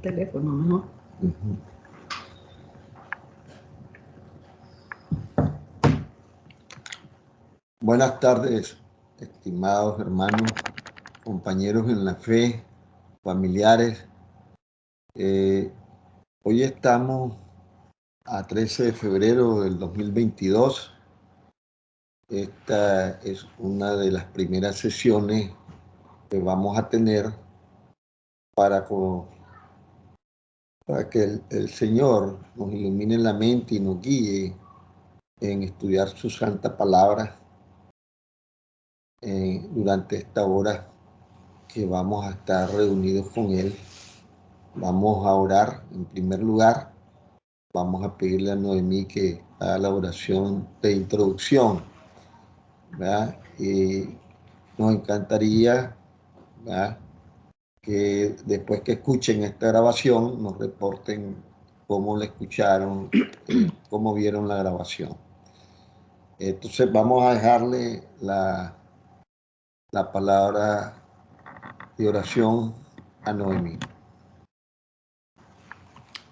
teléfono mejor. Buenas tardes, estimados hermanos, compañeros en la fe, familiares. Hoy estamos a 13 de febrero del 2022. Esta es una de las primeras sesiones que vamos a tener para que el Señor nos ilumine la mente y nos guíe en estudiar su santa palabra durante esta hora que vamos a estar reunidos con Él. Vamos a orar en primer lugar. Vamos a pedirle a Noemí que haga la oración de introducción, ¿verdad? Y nos encantaría, ¿verdad?, que después que escuchen esta grabación nos reporten cómo la escucharon, cómo vieron la grabación. Entonces vamos a dejarle la palabra de oración a Noemí.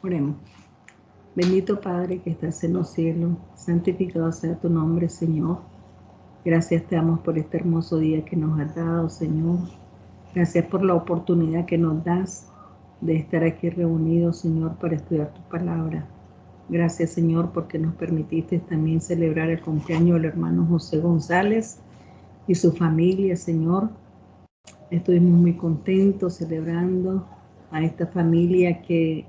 Oremos. Bendito Padre que estás en los cielos, santificado sea tu nombre, Señor. Gracias te damos por este hermoso día que nos has dado, Señor. Gracias por la oportunidad que nos das de estar aquí reunidos, Señor, para estudiar tu palabra. Gracias, Señor, porque nos permitiste también celebrar el cumpleaños del hermano José González y su familia, Señor. Estuvimos muy contentos celebrando a esta familia que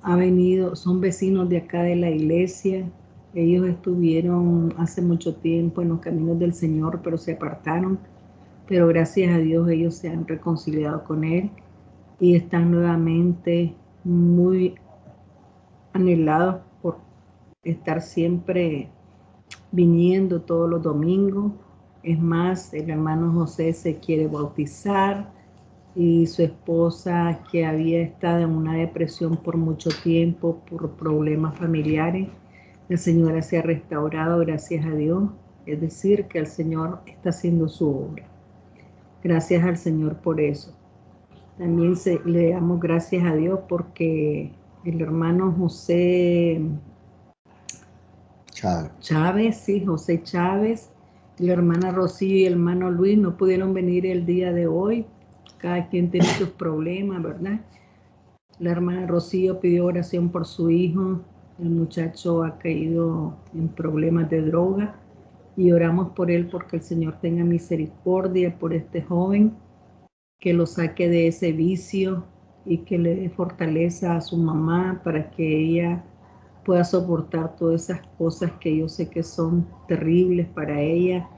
ha venido, son vecinos de acá de la iglesia. Ellos estuvieron hace mucho tiempo en los caminos del Señor, pero se apartaron. Pero gracias a Dios ellos se han reconciliado con Él y están nuevamente muy anhelados por estar siempre viniendo todos los domingos. Es más, el hermano José se quiere bautizar y su esposa, que había estado en una depresión por mucho tiempo por problemas familiares, la señora se ha restaurado, gracias a Dios. Es decir, que el Señor está haciendo su obra. Gracias al Señor por eso. También le damos gracias a Dios porque el hermano José Chávez, sí, José Chávez, la hermana Rocío y el hermano Luis no pudieron venir el día de hoy. Cada quien tiene sus problemas, ¿verdad? La hermana Rocío pidió oración por su hijo. El muchacho ha caído en problemas de droga y oramos por él porque el Señor tenga misericordia por este joven, que lo saque de ese vicio y que le dé fortaleza a su mamá para que ella pueda soportar todas esas cosas que yo sé que son terribles para ella,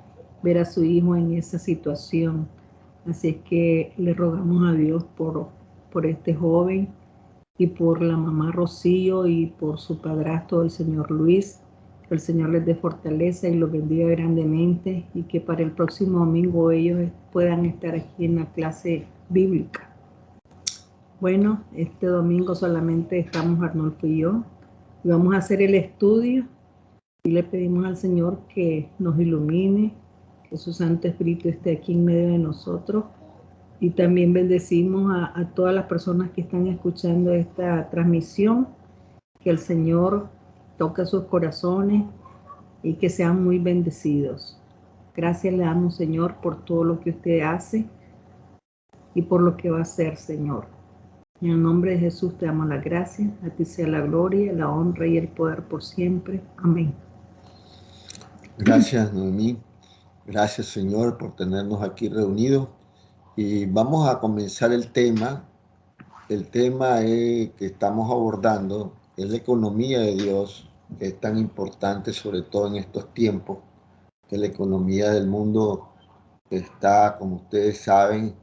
ver a su hijo en esa situación. Así es que le rogamos a Dios por este joven y por la mamá Rocío y por su padrastro, el señor Luis. Que el Señor les dé fortaleza y los bendiga grandemente y que para el próximo domingo ellos puedan estar aquí en la clase bíblica. Bueno, este domingo solamente estamos Arnolfo y yo y vamos a hacer el estudio y le pedimos al Señor que nos ilumine, que su Santo Espíritu esté aquí en medio de nosotros. Y también bendecimos a todas las personas que están escuchando esta transmisión, que el Señor toque sus corazones y que sean muy bendecidos. Gracias le damos, Señor, por todo lo que usted hace y por lo que va a hacer, Señor. En el nombre de Jesús te damos las gracias. A ti sea la gloria, la honra y el poder por siempre. Amén. Gracias, Noemí. Gracias, Señor, por tenernos aquí reunidos. Y vamos a comenzar el tema. El tema que estamos abordando es la economía de Dios, que es tan importante, sobre todo en estos tiempos, que la economía del mundo está, como ustedes saben,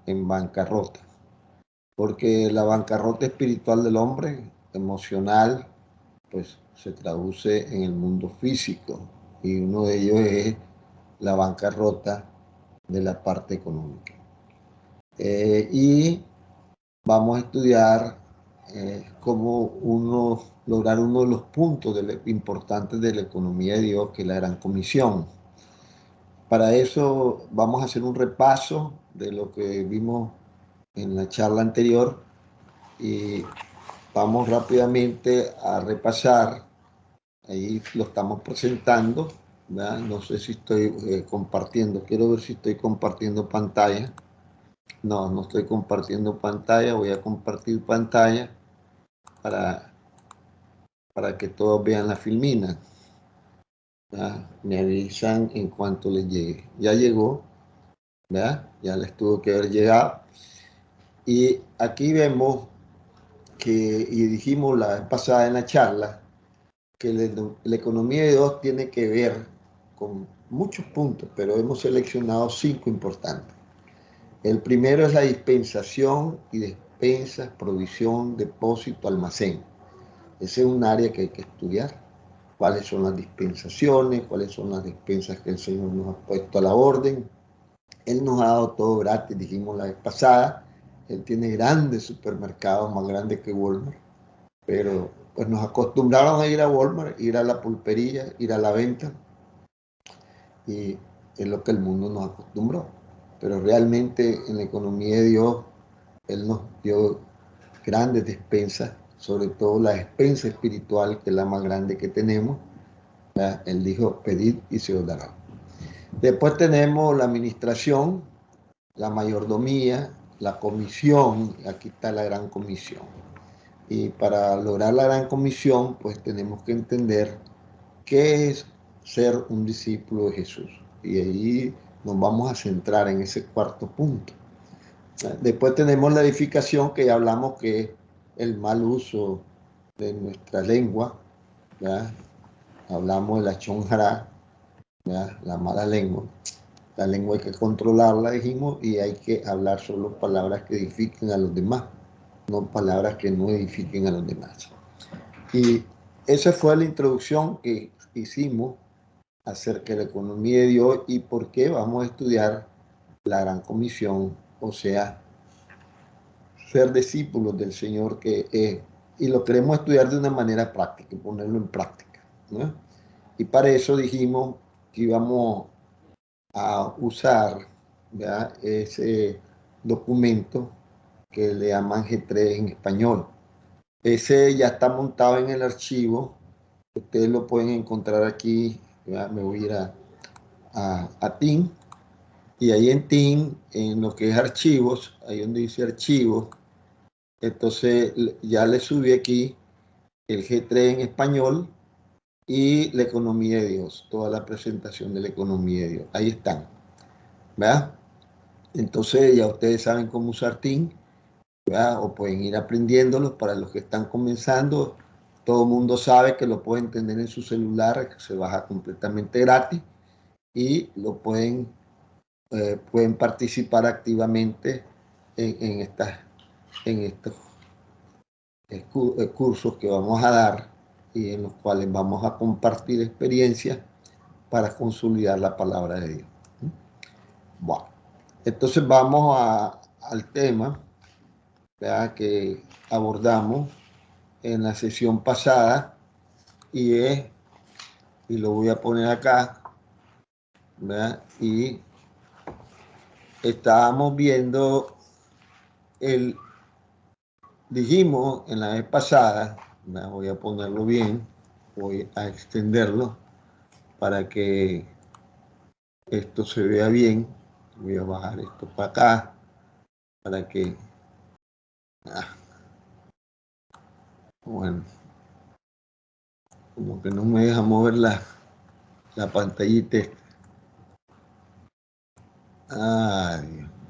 en bancarrota. Porque la bancarrota espiritual del hombre, emocional, pues se traduce en el mundo físico. Y uno de ellos es la bancarrota de la parte económica. Y vamos a estudiar cómo lograr uno de los puntos importantes de la economía de Dios, que es la Gran Comisión. Para eso vamos a hacer un repaso de lo que vimos en la charla anterior y vamos rápidamente a repasar. Ahí lo estamos presentando, ¿verdad? No sé si estoy compartiendo, quiero ver si estoy compartiendo pantalla. No, no estoy compartiendo pantalla, voy a compartir pantalla para que todos vean la filmina. ¿Verdad? Me avisan en cuanto les llegue. Ya llegó, ¿verdad? Ya les tuvo que haber llegado. Y aquí vemos que, y dijimos la vez pasada en la charla, que la economía de Dios tiene que ver con muchos puntos, pero hemos seleccionado 5 importantes. El primero es la dispensación y despensas, provisión, depósito, almacén. Ese es un área que hay que estudiar. Cuáles son las dispensaciones, cuáles son las despensas que el Señor nos ha puesto a la orden. Él nos ha dado todo gratis, dijimos la vez pasada. Él tiene grandes supermercados, más grandes que Walmart. Pero pues nos acostumbraron a ir a Walmart, ir a la pulpería, ir a la venta. Y es lo que el mundo nos acostumbró. Pero realmente en la economía de Dios, Él nos dio grandes despensas, sobre todo la despensa espiritual, que es la más grande que tenemos. ¿Verdad? Él dijo, pedid y se os dará. Después tenemos la administración, la mayordomía, la comisión, aquí está la gran comisión. Y para lograr la gran comisión, pues tenemos que entender qué es ser un discípulo de Jesús. Y ahí nos vamos a centrar en ese cuarto punto. Después tenemos la edificación, que ya hablamos que es el mal uso de nuestra lengua, ¿verdad? Hablamos de la chonjara, ¿verdad? La mala lengua. La lengua hay que controlarla, dijimos, y hay que hablar solo palabras que edifiquen a los demás, no palabras que no edifiquen a los demás. Y esa fue la introducción que hicimos acerca de la economía de Dios y por qué vamos a estudiar la gran comisión, o sea, ser discípulos del Señor, y lo queremos estudiar de una manera práctica, ponerlo en práctica, ¿no? Y para eso dijimos que íbamos a usar, ¿verdad?, ese documento que le llaman G3 en español. Ese ya está montado en el archivo, ustedes lo pueden encontrar aquí, ¿verdad? Me voy a ir a TIN, y ahí en TIN, en lo que es archivos, ahí donde dice archivos, entonces ya le subí aquí el G3 en español y la economía de Dios, toda la presentación de la economía de Dios. Ahí están, ¿verdad? Entonces ya ustedes saben cómo usar TIN, ¿verdad? O pueden ir aprendiéndolo. Para los que están comenzando, todo el mundo sabe que lo pueden tener en su celular, que se baja completamente gratis y lo pueden participar activamente en estos cursos que vamos a dar y en los cuales vamos a compartir experiencias para consolidar la palabra de Dios. Bueno, entonces vamos al tema, ¿verdad?, que abordamos en la sesión pasada, y lo voy a poner acá, ¿verdad? Y estábamos viendo dijimos en la vez pasada, voy a ponerlo bien, voy a extenderlo para que esto se vea bien. Voy a bajar esto para acá para que bueno, como que no me deja mover la pantallita.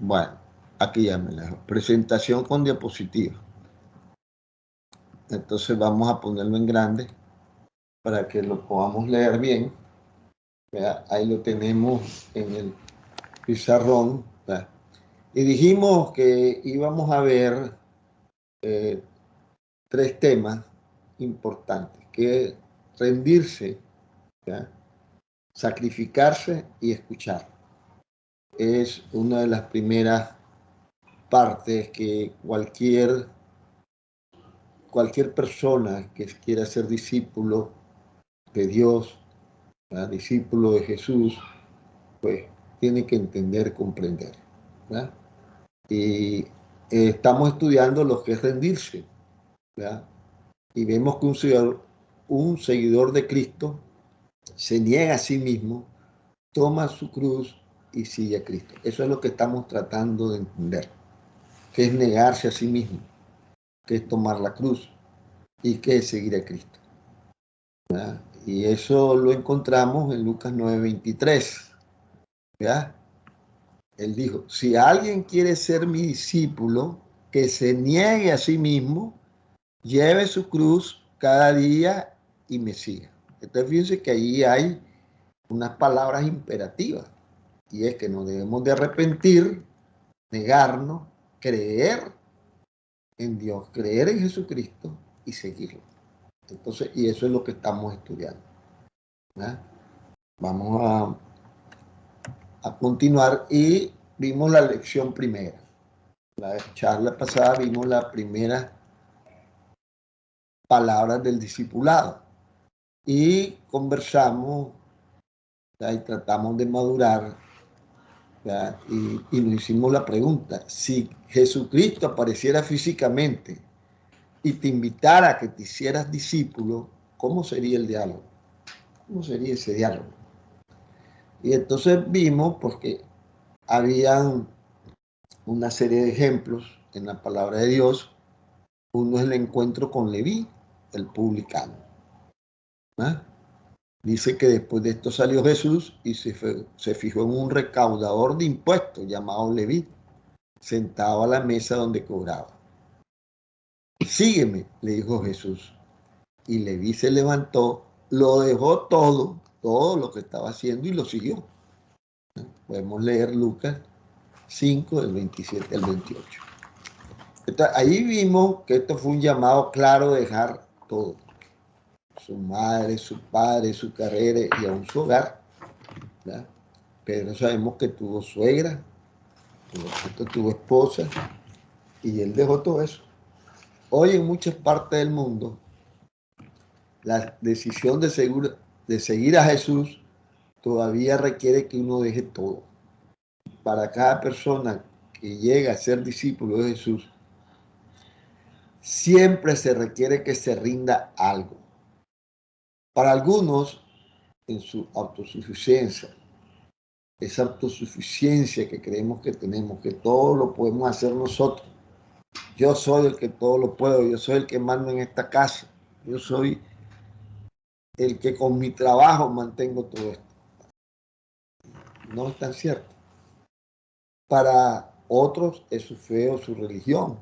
Bueno, aquí ya me la dejo. Presentación con diapositiva. Entonces vamos a ponerlo en grande para que lo podamos leer bien. ¿Verdad? Ahí lo tenemos en el pizarrón. ¿Verdad? Y dijimos que íbamos a ver 3 temas importantes, que es rendirse, ¿verdad?, sacrificarse y escuchar. Es una de las primeras partes que cualquier persona que quiera ser discípulo de Dios, ¿verdad?, discípulo de Jesús, pues tiene que entender, comprender, ¿verdad? Y estamos estudiando lo que es rendirse, ¿verdad? Y vemos que un seguidor de Cristo se niega a sí mismo, toma su cruz y sigue a Cristo. Eso es lo que estamos tratando de entender, que es negarse a sí mismo, que es tomar la cruz y que es seguir a Cristo, ¿verdad? Y eso lo encontramos en Lucas 9:23, ¿verdad? Él dijo, si alguien quiere ser mi discípulo, que se niegue a sí mismo, lleve su cruz cada día y me siga. Entonces fíjense que ahí hay unas palabras imperativas, y es que nos debemos de arrepentir, negarnos, creer en Dios, creer en Jesucristo y seguirlo. Entonces, y eso es lo que estamos estudiando, ¿verdad? Vamos a continuar y vimos la lección primera. La charla pasada vimos la primera palabra del discipulado y conversamos, ¿verdad? Y tratamos de madurar, ¿verdad? Y nos hicimos la pregunta, si Jesucristo apareciera físicamente y te invitara a que te hicieras discípulo, ¿cómo sería el diálogo? ¿Cómo sería ese diálogo? Y entonces vimos porque habían una serie de ejemplos en la palabra de Dios. Uno es el encuentro con Leví, el publicano, ¿eh? Dice que después de esto salió Jesús y se fijó en un recaudador de impuestos llamado Leví, sentado a la mesa donde cobraba. Sígueme, le dijo Jesús. Y Leví se levantó, lo dejó todo lo que estaba haciendo y lo siguió. Podemos leer Lucas 5, del 27 al 28. Entonces, ahí vimos que esto fue un llamado claro de dejar todo. Su madre, su padre, su carrera y aún su hogar, ¿verdad? Pedro sabemos que tuvo suegra, tuvo esposa, y él dejó todo eso. Hoy en muchas partes del mundo, la decisión de seguir a Jesús todavía requiere que uno deje todo. Para cada persona que llega a ser discípulo de Jesús, siempre se requiere que se rinda algo. Para algunos, en su autosuficiencia, esa autosuficiencia que creemos que tenemos, que todo lo podemos hacer nosotros. Yo soy el que todo lo puedo, yo soy el que mando en esta casa, yo soy el que con mi trabajo mantengo todo esto. No es tan cierto. Para otros es su fe o su religión.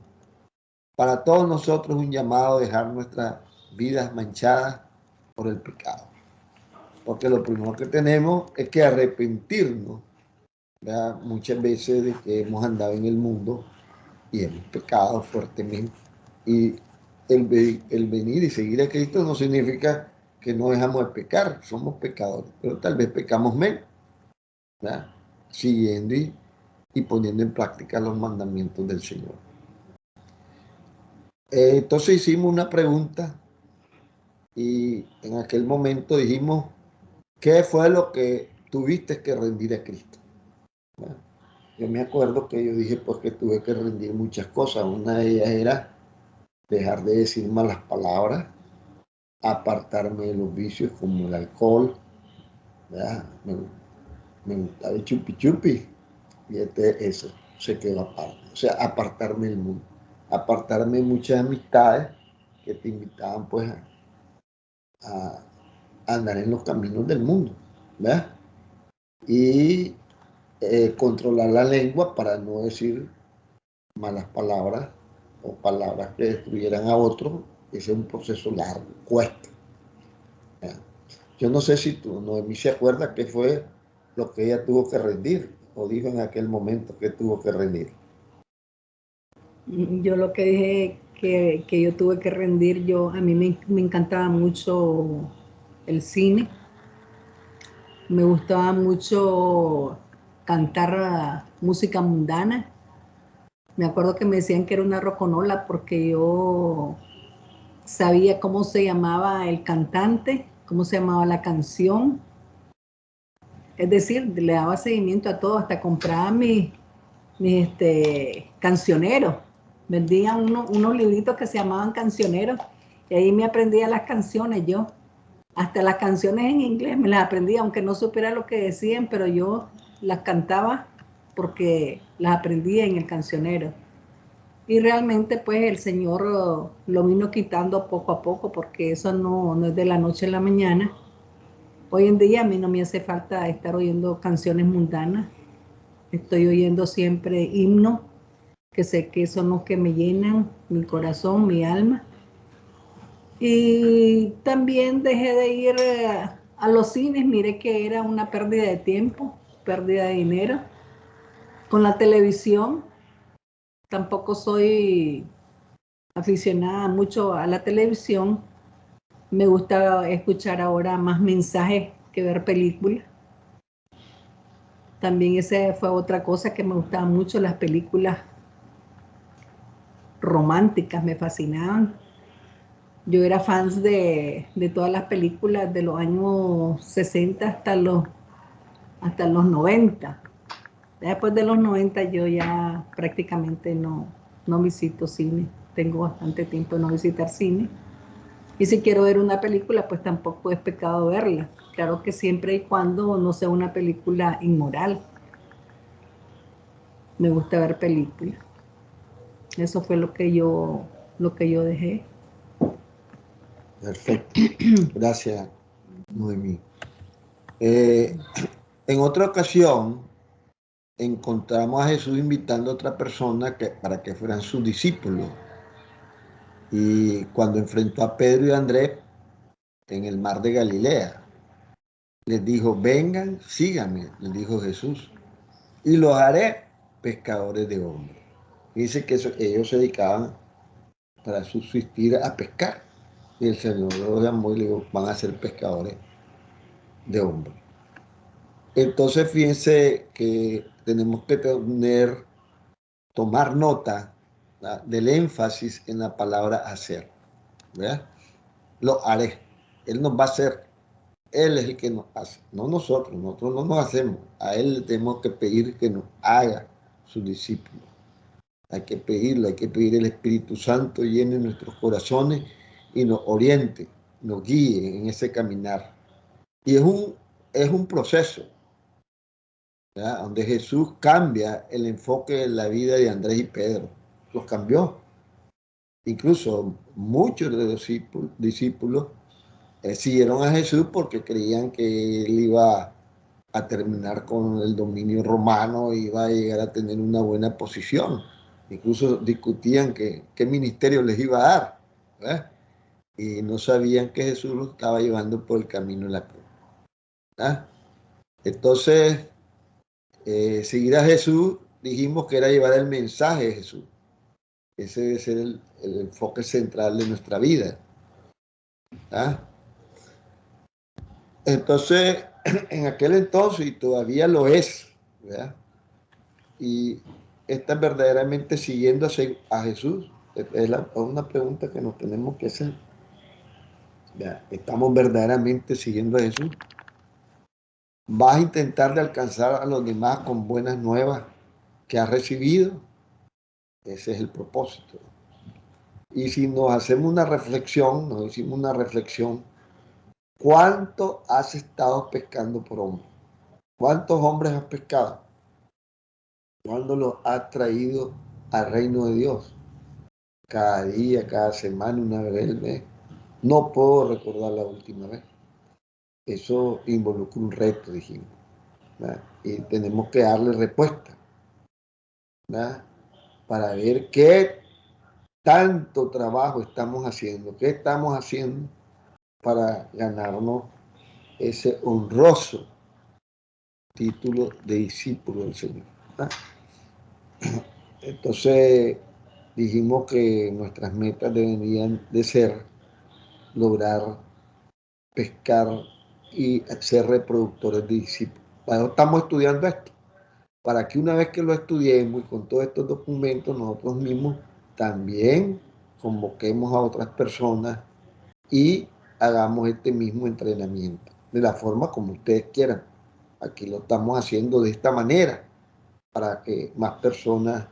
Para todos nosotros es un llamado a dejar nuestras vidas manchadas por el pecado. Porque lo primero que tenemos es que arrepentirnos, ¿verdad? Muchas veces de que hemos andado en el mundo y hemos pecado fuertemente. Y el venir y seguir a Cristo no significa que no dejamos de pecar, somos pecadores, pero tal vez pecamos menos, ¿verdad? Siguiendo y poniendo en práctica los mandamientos del Señor. Entonces hicimos una pregunta y en aquel momento dijimos, ¿qué fue lo que tuviste que rendir a Cristo? ¿Verdad? Yo me acuerdo que yo dije, pues que tuve que rendir muchas cosas. Una de ellas era dejar de decir malas palabras, apartarme de los vicios como el alcohol, ¿verdad? Me gustaba el chupi chupi y eso se quedó aparte. O sea, apartarme del mundo, apartarme de muchas amistades que te invitaban pues a andar en los caminos del mundo, ¿verdad? Y controlar la lengua para no decir malas palabras o palabras que destruyeran a otros. Ese es un proceso largo, cuesta. ¿Verdad? Yo no sé si tú, Noemí, se acuerda qué fue lo que ella tuvo que rendir o dijo en aquel momento que tuvo que rendir. Yo lo que dije que yo tuve que rendir, a mí me encantaba mucho el cine, me gustaba mucho cantar música mundana. Me acuerdo que me decían que era una roconola porque yo sabía cómo se llamaba el cantante, cómo se llamaba la canción. Es decir, le daba seguimiento a todo, hasta compraba mis cancioneros. Vendían unos libritos que se llamaban cancioneros y ahí me aprendía las canciones yo. Hasta las canciones en inglés me las aprendía, aunque no supiera lo que decían, pero yo las cantaba porque las aprendía en el cancionero. Y realmente pues el Señor lo vino quitando poco a poco, porque eso no es de la noche a la mañana. Hoy en día a mí no me hace falta estar oyendo canciones mundanas. Estoy oyendo siempre himnos, que sé que son los que me llenan mi corazón, mi alma. Y también dejé de ir a los cines, miré que era una pérdida de tiempo, pérdida de dinero. Con la televisión, tampoco soy aficionada mucho a la televisión. Me gusta escuchar ahora más mensajes que ver películas. También esa fue otra cosa que me gustaba mucho, las películas románticas, me fascinaban. Yo era fan de todas las películas de los años 60 hasta los 90. Después de los 90 yo ya prácticamente no visito cine. Tengo bastante tiempo de no visitar cine. Y si quiero ver una película, pues tampoco es pecado verla. Claro que siempre y cuando no sea una película inmoral. Me gusta ver películas. Eso fue lo que yo dejé. Perfecto. Gracias, Noemí. En otra ocasión, encontramos a Jesús invitando a otra persona para que fueran sus discípulos. Y cuando enfrentó a Pedro y a Andrés en el mar de Galilea, les dijo, vengan, síganme, les dijo Jesús, y los haré pescadores de hombres. Dice que ellos se dedicaban para subsistir a pescar. Y el Señor los llamó y le dijo, van a ser pescadores de hombres. Entonces, fíjense que tenemos que tomar nota, ¿verdad?, del énfasis en la palabra hacer. ¿Verdad? Lo haré. Él nos va a hacer. Él es el que nos hace, no nosotros. Nosotros no nos hacemos. A Él le tenemos que pedir que nos haga sus discípulos. Hay que pedirlo, hay que pedir el Espíritu Santo llene nuestros corazones y nos oriente, nos guíe en ese caminar. Y es un proceso, ¿verdad?, donde Jesús cambia el enfoque de la vida de Andrés y Pedro. Los cambió. Incluso muchos de los discípulos siguieron a Jesús porque creían que él iba a terminar con el dominio romano, iba a llegar a tener una buena posición. Incluso discutían qué ministerio les iba a dar, ¿verdad? Y no sabían que Jesús los estaba llevando por el camino de la cruz, ¿verdad? Entonces, seguir a Jesús, dijimos que era llevar el mensaje de Jesús. Ese debe ser el enfoque central de nuestra vida, ¿verdad? Entonces, en aquel entonces, y todavía lo es, ¿verdad?, y estás verdaderamente siguiendo a Jesús. Es una pregunta que nos tenemos que hacer. ¿Verdad? ¿Estamos verdaderamente siguiendo a Jesús? ¿Vas a intentar de alcanzar a los demás con buenas nuevas que has recibido? Ese es el propósito. Y si nos hacemos una reflexión, nos hicimos una reflexión, ¿cuánto has estado pescando por hombre? ¿Cuántos hombres has pescado? ¿Cuándo los has traído al reino de Dios? Cada día, cada semana, una vez al mes. No puedo recordar la última vez. Eso involucra un reto, dijimos, ¿verdad? Y tenemos que darle respuesta, ¿verdad?, para ver qué tanto trabajo estamos haciendo, qué estamos haciendo para ganarnos ese honroso título de discípulo del Señor, ¿verdad? Entonces dijimos que nuestras metas deberían de ser lograr pescar y ser reproductores de discípulos. Para eso estamos estudiando esto, para que una vez que lo estudiemos y con todos estos documentos nosotros mismos también convoquemos a otras personas y hagamos este mismo entrenamiento de la forma como ustedes quieran. Aquí lo estamos haciendo de esta manera para que más personas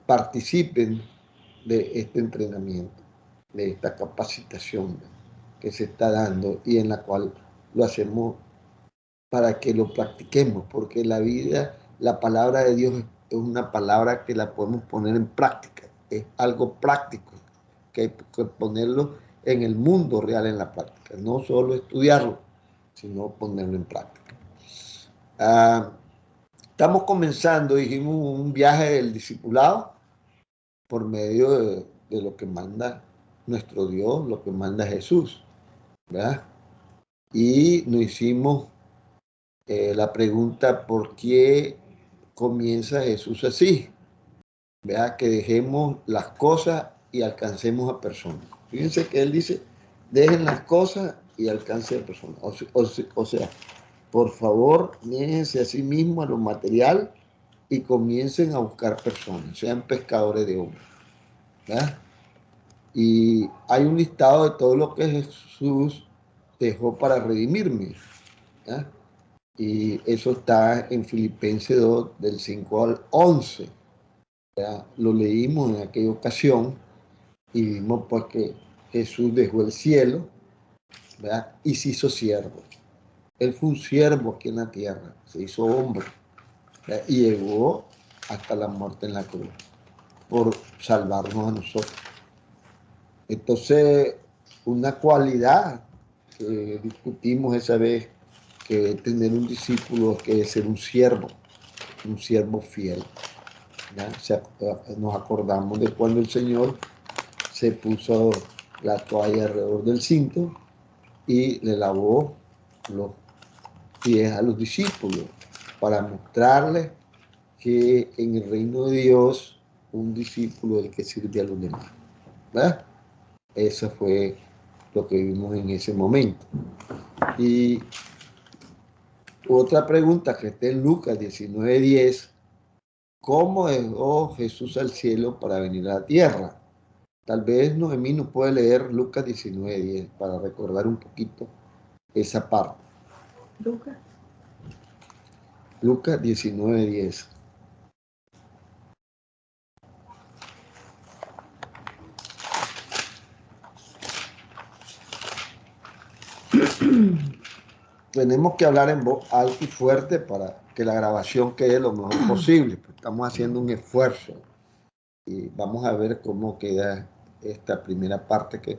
participen de este entrenamiento, de esta capacitación que se está dando y en la cual lo hacemos para que lo practiquemos, porque la vida, la palabra de Dios es una palabra que la podemos poner en práctica, es algo práctico, que hay que ponerlo en el mundo real, en la práctica, no solo estudiarlo, sino ponerlo en práctica. Estamos comenzando, dijimos, un viaje del discipulado por medio de lo que manda nuestro Dios, lo que manda Jesús, ¿verdad? Y nos hicimos la pregunta, ¿por qué comienza Jesús así? ¿Verdad? Que dejemos las cosas y alcancemos a personas. Fíjense que él dice, dejen las cosas y alcancen a personas. O sea, por favor, déjense a sí mismos a lo material y comiencen a buscar personas, sean pescadores de hombres, ¿verdad? Y hay un listado de todo lo que Jesús dejó para redimirme, ¿verdad? Y eso está en Filipenses 2, del 5 al 11. ¿Verdad? Lo leímos en aquella ocasión y vimos pues que Jesús dejó el cielo, ¿verdad? Y se hizo siervo. Él fue un siervo aquí en la tierra, se hizo hombre, ¿verdad? Y llegó hasta la muerte en la cruz por salvarnos a nosotros. Entonces, una cualidad que discutimos esa vez, que es tener un discípulo, que es ser un siervo fiel. Nos acordamos de cuando el Señor se puso la toalla alrededor del cinto y le lavó los pies a los discípulos para mostrarles que en el reino de Dios un discípulo es el que sirve a los demás, ¿verdad? Eso fue lo que vimos en ese momento. Y otra pregunta que está en Lucas 19:10, ¿cómo dejó Jesús al cielo para venir a la tierra? Tal vez Noemí nos puede leer Lucas 19:10 para recordar un poquito esa parte. Lucas 19:10. Tenemos que hablar en voz alta y fuerte para que la grabación quede lo mejor posible. Estamos haciendo un esfuerzo y vamos a ver cómo queda esta primera parte que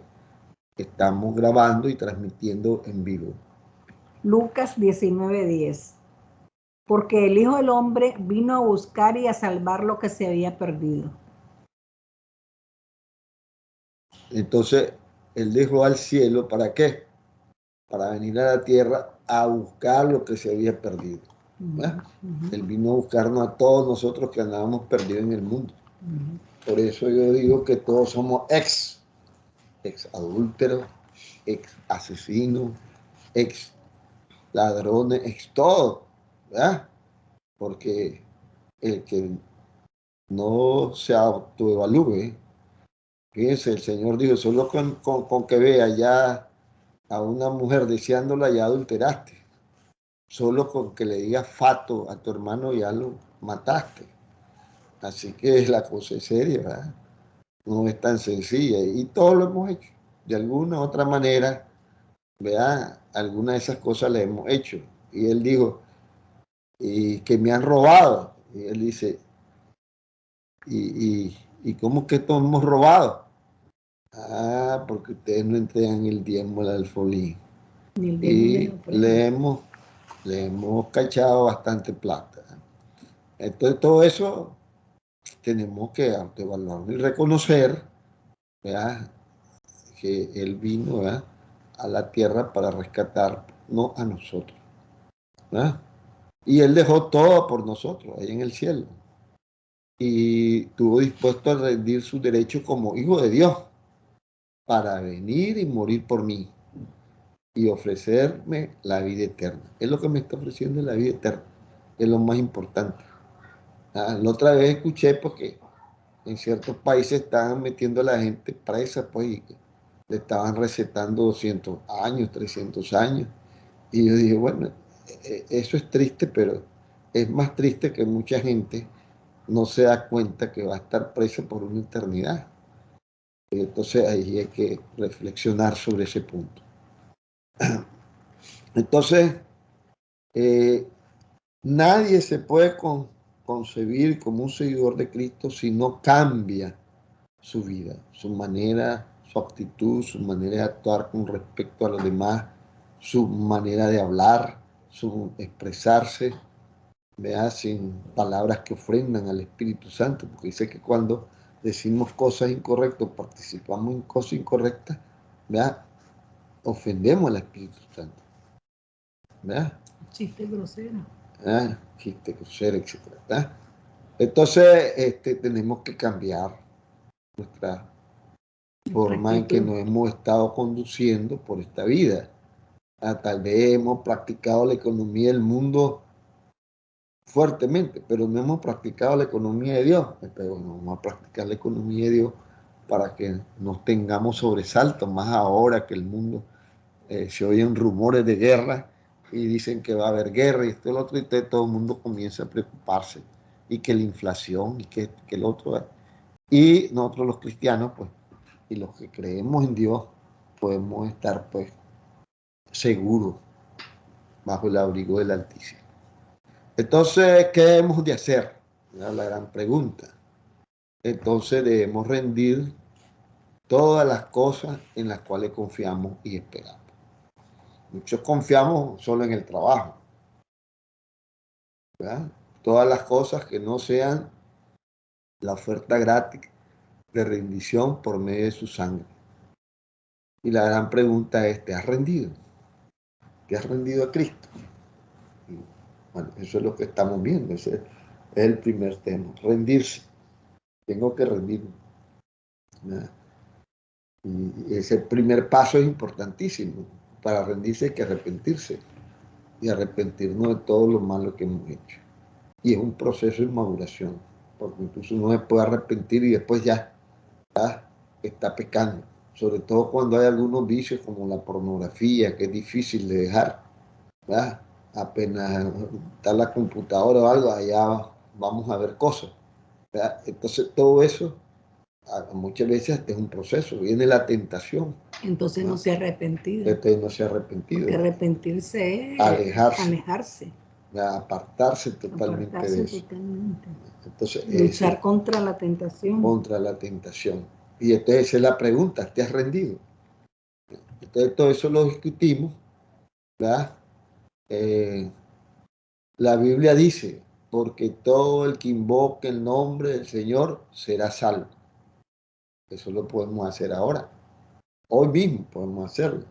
estamos grabando y transmitiendo en vivo. Lucas 19:10. Porque el Hijo del Hombre vino a buscar y a salvar lo que se había perdido. Entonces, él dejó al cielo, ¿para qué? Para venir a la tierra a buscar lo que se había perdido. Él vino a buscarnos a todos nosotros que andábamos perdidos en el mundo. Por eso yo digo que todos somos ex adúlteros, ex asesinos, ex ladrones, ex todo, ¿verdad? Porque el que no se autoevalúe, fíjense, el Señor dijo, solo con que vea ya a una mujer deseándola ya adulteraste. Solo con que le digas fato a tu hermano ya lo mataste. Así que la cosa es seria, ¿verdad? No es tan sencilla. Y todos lo hemos hecho. De alguna u otra manera, ¿verdad? Alguna de esas cosas le hemos hecho. Y él dijo, y que me han robado. Y él dice, ¿y cómo que todos hemos robado? Ah, porque ustedes no entregan el diezmo al alfolí. Y le hemos cachado bastante plata. Entonces todo eso tenemos que autoevaluarlo y reconocer, ¿verdad?, que Él vino, ¿verdad?, a la tierra para rescatarnos a nosotros, ¿verdad? Y Él dejó todo por nosotros ahí en el cielo. Y estuvo dispuesto a rendir su derecho como hijo de Dios para venir y morir por mí y ofrecerme la vida eterna. Es lo que me está ofreciendo, la vida eterna. Es lo más importante. La otra vez escuché porque en ciertos países estaban metiendo a la gente presa, pues, y le estaban recetando 200 años, 300 años. Y yo dije, bueno, eso es triste, pero es más triste que mucha gente no se da cuenta que va a estar presa por una eternidad. Y entonces ahí hay que reflexionar sobre ese punto. Entonces, nadie se puede concebir como un seguidor de Cristo si no cambia su vida, su manera, su actitud, su manera de actuar con respecto a los demás, su manera de hablar, su expresarse, ¿verdad? Sin palabras que ofrendan al Espíritu Santo, porque dice que cuando decimos cosas incorrectas, participamos en cosas incorrectas, ¿verdad? Ofendemos al Espíritu Santo, ¿verdad? Chiste grosero. Chiste grosero, etc. ¿verdad? Entonces, tenemos que cambiar nuestra forma en que nos hemos estado conduciendo por esta vida. Tal vez hemos practicado la economía del mundo fuertemente, pero no hemos practicado la economía de Dios. Pero vamos a practicar la economía de Dios para que no tengamos sobresaltos, más ahora que el mundo se oyen rumores de guerra y dicen que va a haber guerra y esto y lo otro, y todo el mundo comienza a preocuparse, y que la inflación y que el otro. Y nosotros los cristianos, pues, y los que creemos en Dios, podemos estar, pues, seguros bajo el abrigo del Altísimo. Entonces, ¿qué debemos de hacer? La gran pregunta. Entonces debemos rendir todas las cosas en las cuales confiamos y esperamos. Muchos confiamos solo en el trabajo, ¿verdad? Todas las cosas que no sean la oferta gratis de rendición por medio de su sangre. Y la gran pregunta es, ¿te has rendido? ¿Te has rendido a Cristo? Y, bueno, eso es lo que estamos viendo. Ese es el primer tema, rendirse. Tengo que rendirme, ¿verdad? Y ese primer paso es importantísimo. Para rendirse hay que arrepentirse y arrepentirnos de todo lo malo que hemos hecho. Y es un proceso de maduración, porque incluso uno se puede arrepentir y después ya está pecando. Sobre todo cuando hay algunos vicios como la pornografía, que es difícil de dejar, ¿verdad? Apenas está la computadora o algo, allá vamos a ver cosas, ¿verdad? Entonces todo eso muchas veces es un proceso, viene la tentación. Entonces no se ha arrepentido. Entonces no se ha arrepentido. Porque arrepentirse es alejarse. Apartarse totalmente de eso. Totalmente. Entonces, luchar contra la tentación. Contra la tentación. Y entonces esa es la pregunta, ¿te has rendido? Entonces todo eso lo discutimos, ¿verdad? La Biblia dice, porque todo el que invoque el nombre del Señor será salvo. Eso lo podemos hacer ahora. Hoy mismo podemos hacerlo.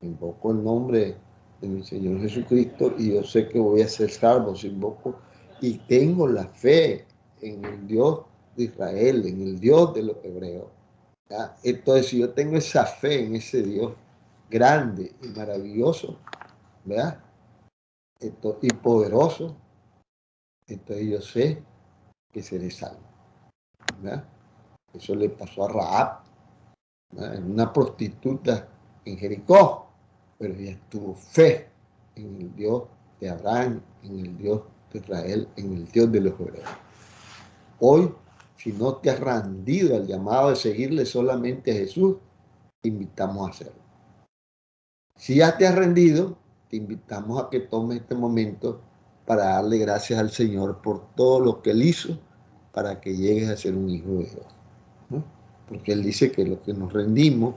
Invoco el nombre de mi Señor Jesucristo y yo sé que voy a ser salvo si invoco y tengo la fe en el Dios de Israel, en el Dios de los hebreos. ¿Ya? Entonces, si yo tengo esa fe en ese Dios grande y maravilloso, ¿verdad? Y poderoso, entonces yo sé que seré salvo, ¿verdad? Eso le pasó a Rahab, ¿verdad? Una prostituta en Jericó, pero ella tuvo fe en el Dios de Abraham, en el Dios de Israel, en el Dios de los hebreos. Hoy, si no te has rendido al llamado de seguirle solamente a Jesús, te invitamos a hacerlo. Si ya te has rendido, te invitamos a que tomes este momento para darle gracias al Señor por todo lo que Él hizo para que llegues a ser un hijo de Dios, ¿no? Porque Él dice que lo que nos rendimos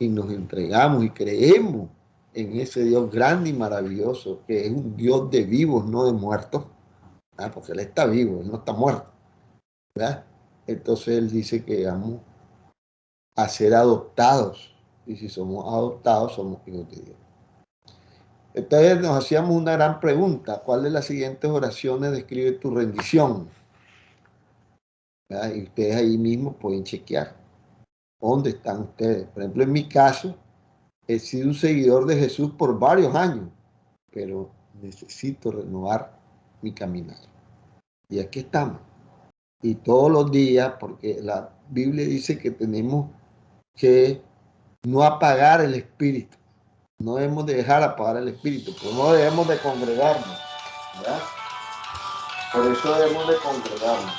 y nos entregamos y creemos en ese Dios grande y maravilloso, que es un Dios de vivos, no de muertos, ¿verdad? Porque Él está vivo, Él no está muerto, ¿verdad? Entonces Él dice que vamos a ser adoptados, y si somos adoptados, somos hijos de Dios. Entonces nos hacíamos una gran pregunta, ¿cuál de las siguientes oraciones describe tu rendición? ¿Verdad? Y ustedes ahí mismo pueden chequear dónde están ustedes. Por ejemplo, en mi caso, he sido un seguidor de Jesús por varios años, pero necesito renovar mi caminar. Y aquí estamos. Y todos los días, porque la Biblia dice que tenemos que no apagar el espíritu. No debemos de dejar apagar el espíritu, pero no debemos de congregarnos, ¿verdad? Por eso debemos de congregarnos.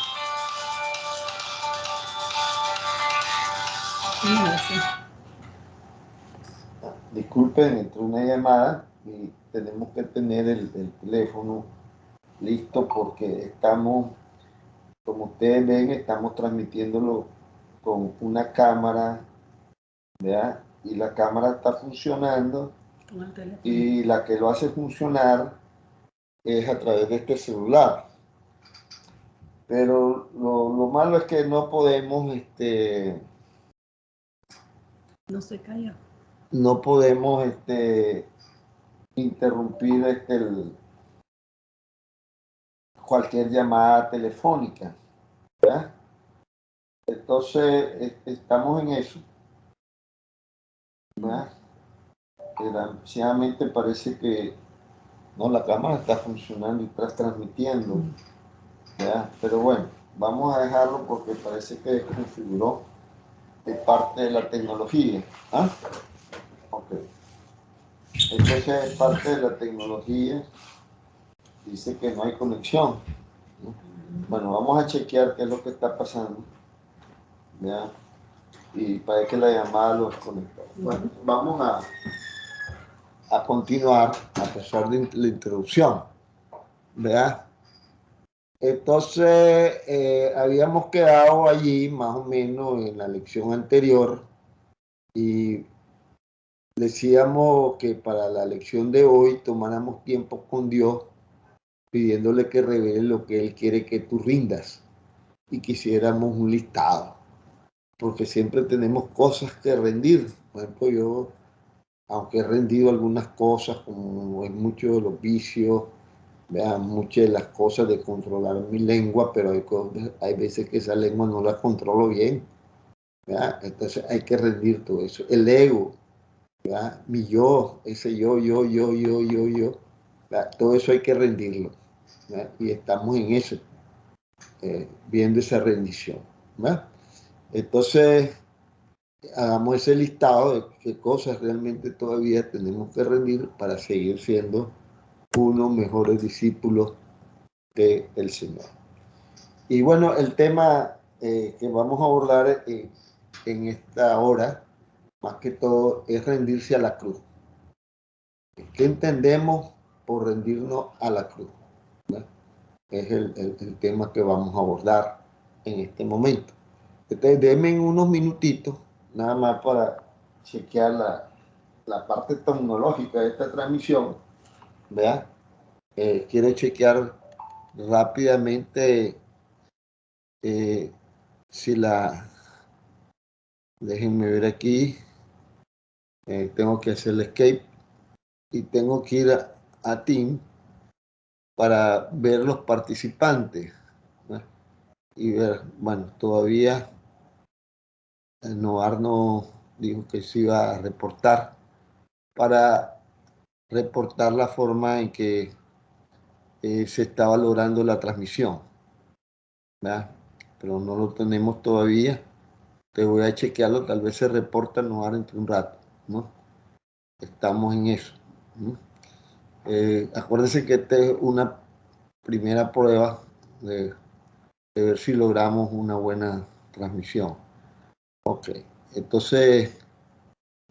José. Disculpen, entró una llamada y tenemos que tener el teléfono listo porque estamos, como ustedes ven, estamos transmitiéndolo con una cámara, ¿verdad? Y la cámara está funcionando y la que lo hace funcionar es a través de este celular. Pero lo malo es que no podemos, no se calla. No podemos interrumpir cualquier llamada telefónica, ¿verdad? Entonces, estamos en eso, ¿verdad? Desgraciadamente parece que no, la cámara está funcionando y está transmitiendo, ¿verdad? Pero bueno, vamos a dejarlo porque parece que desconfiguró de parte de la tecnología. ¿Ah? Ok. Entonces, es parte de la tecnología, dice que no hay conexión, ¿no? Bueno, vamos a chequear qué es lo que está pasando, ¿ya? Y parece que la llamada lo desconectó. Bueno, vamos a continuar a pesar de la introducción, ¿verdad? Entonces, habíamos quedado allí más o menos en la lección anterior y decíamos que para la lección de hoy tomáramos tiempo con Dios pidiéndole que revele lo que Él quiere que tú rindas y quisiéramos un listado, porque siempre tenemos cosas que rendir. Por ejemplo, yo, aunque he rendido algunas cosas, como en muchos de los vicios, vean, muchas de las cosas de controlar mi lengua, pero hay veces que esa lengua no la controlo bien, ¿verdad? Entonces hay que rendir todo eso. El ego, ¿verdad? Mi yo, ese yo, ¿verdad? Todo eso hay que rendirlo, ¿verdad? Y estamos en eso, viendo esa rendición, ¿verdad? Entonces, hagamos ese listado de qué cosas realmente todavía tenemos que rendir para seguir siendo unos mejores discípulos del Señor. Y bueno, el tema que vamos a abordar en esta hora, más que todo, es rendirse a la cruz. ¿Qué entendemos por rendirnos a la cruz? ¿No? Es el tema que vamos a abordar en este momento. Entonces, denme unos minutitos, nada más para chequear la parte tecnológica de esta transmisión. ¿Vea? Quiero chequear rápidamente si déjenme ver aquí, tengo que hacer el escape y tengo que ir a Team para ver los participantes, ¿no? Y ver, bueno, todavía Noar no dijo que se iba a reportar para reportar la forma en que se está valorando la transmisión, ¿verdad? Pero no lo tenemos todavía. Te voy a chequearlo, tal vez se reporta Noar entre un rato, ¿no? Estamos en eso, ¿no? Acuérdense que esta es una primera prueba de ver si logramos una buena transmisión. Ok, entonces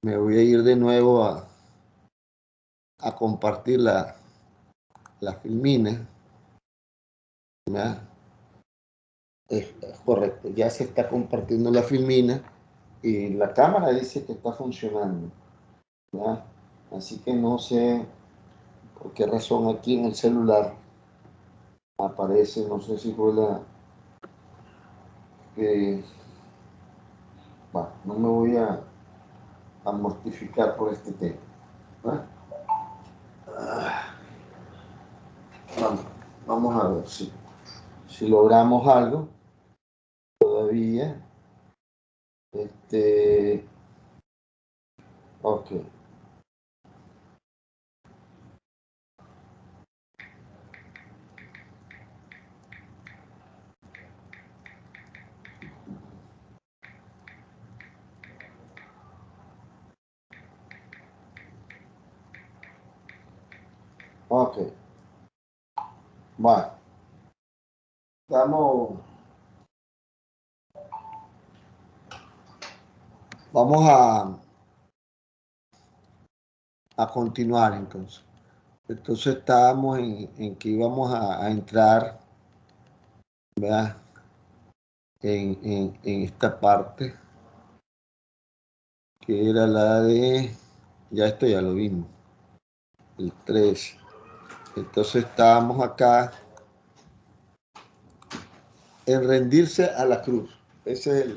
me voy a ir de nuevo a compartir la filmina. ¿Verdad? Es correcto, ya se está compartiendo la filmina y la cámara dice que está funcionando, ¿verdad? Así que no sé por qué razón aquí en el celular aparece, no sé si fue bueno, no me voy a mortificar por este tema, ¿verdad? Vamos a ver si logramos algo todavía. Ok. Ok. Bueno, vamos a continuar entonces. Entonces estábamos en que íbamos a entrar, ¿verdad? En esta parte, que era la de, ya esto ya lo vimos, el 3. Entonces estábamos acá en rendirse a la cruz. Ese es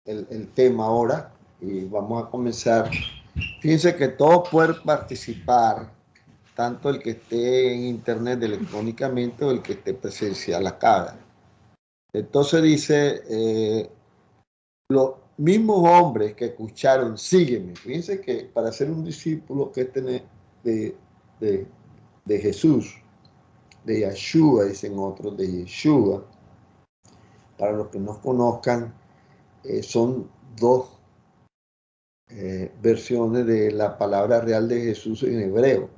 el tema ahora, y vamos a comenzar. Fíjense que todos pueden participar, tanto el que esté en internet electrónicamente o el que esté presencial acá. Entonces dice, los mismos hombres que escucharon, sígueme. Fíjense que para ser un discípulo que es tener de Jesús, de Yeshua, dicen otros, de Yeshua, para los que no conozcan, son dos versiones de la palabra real de Jesús en hebreo.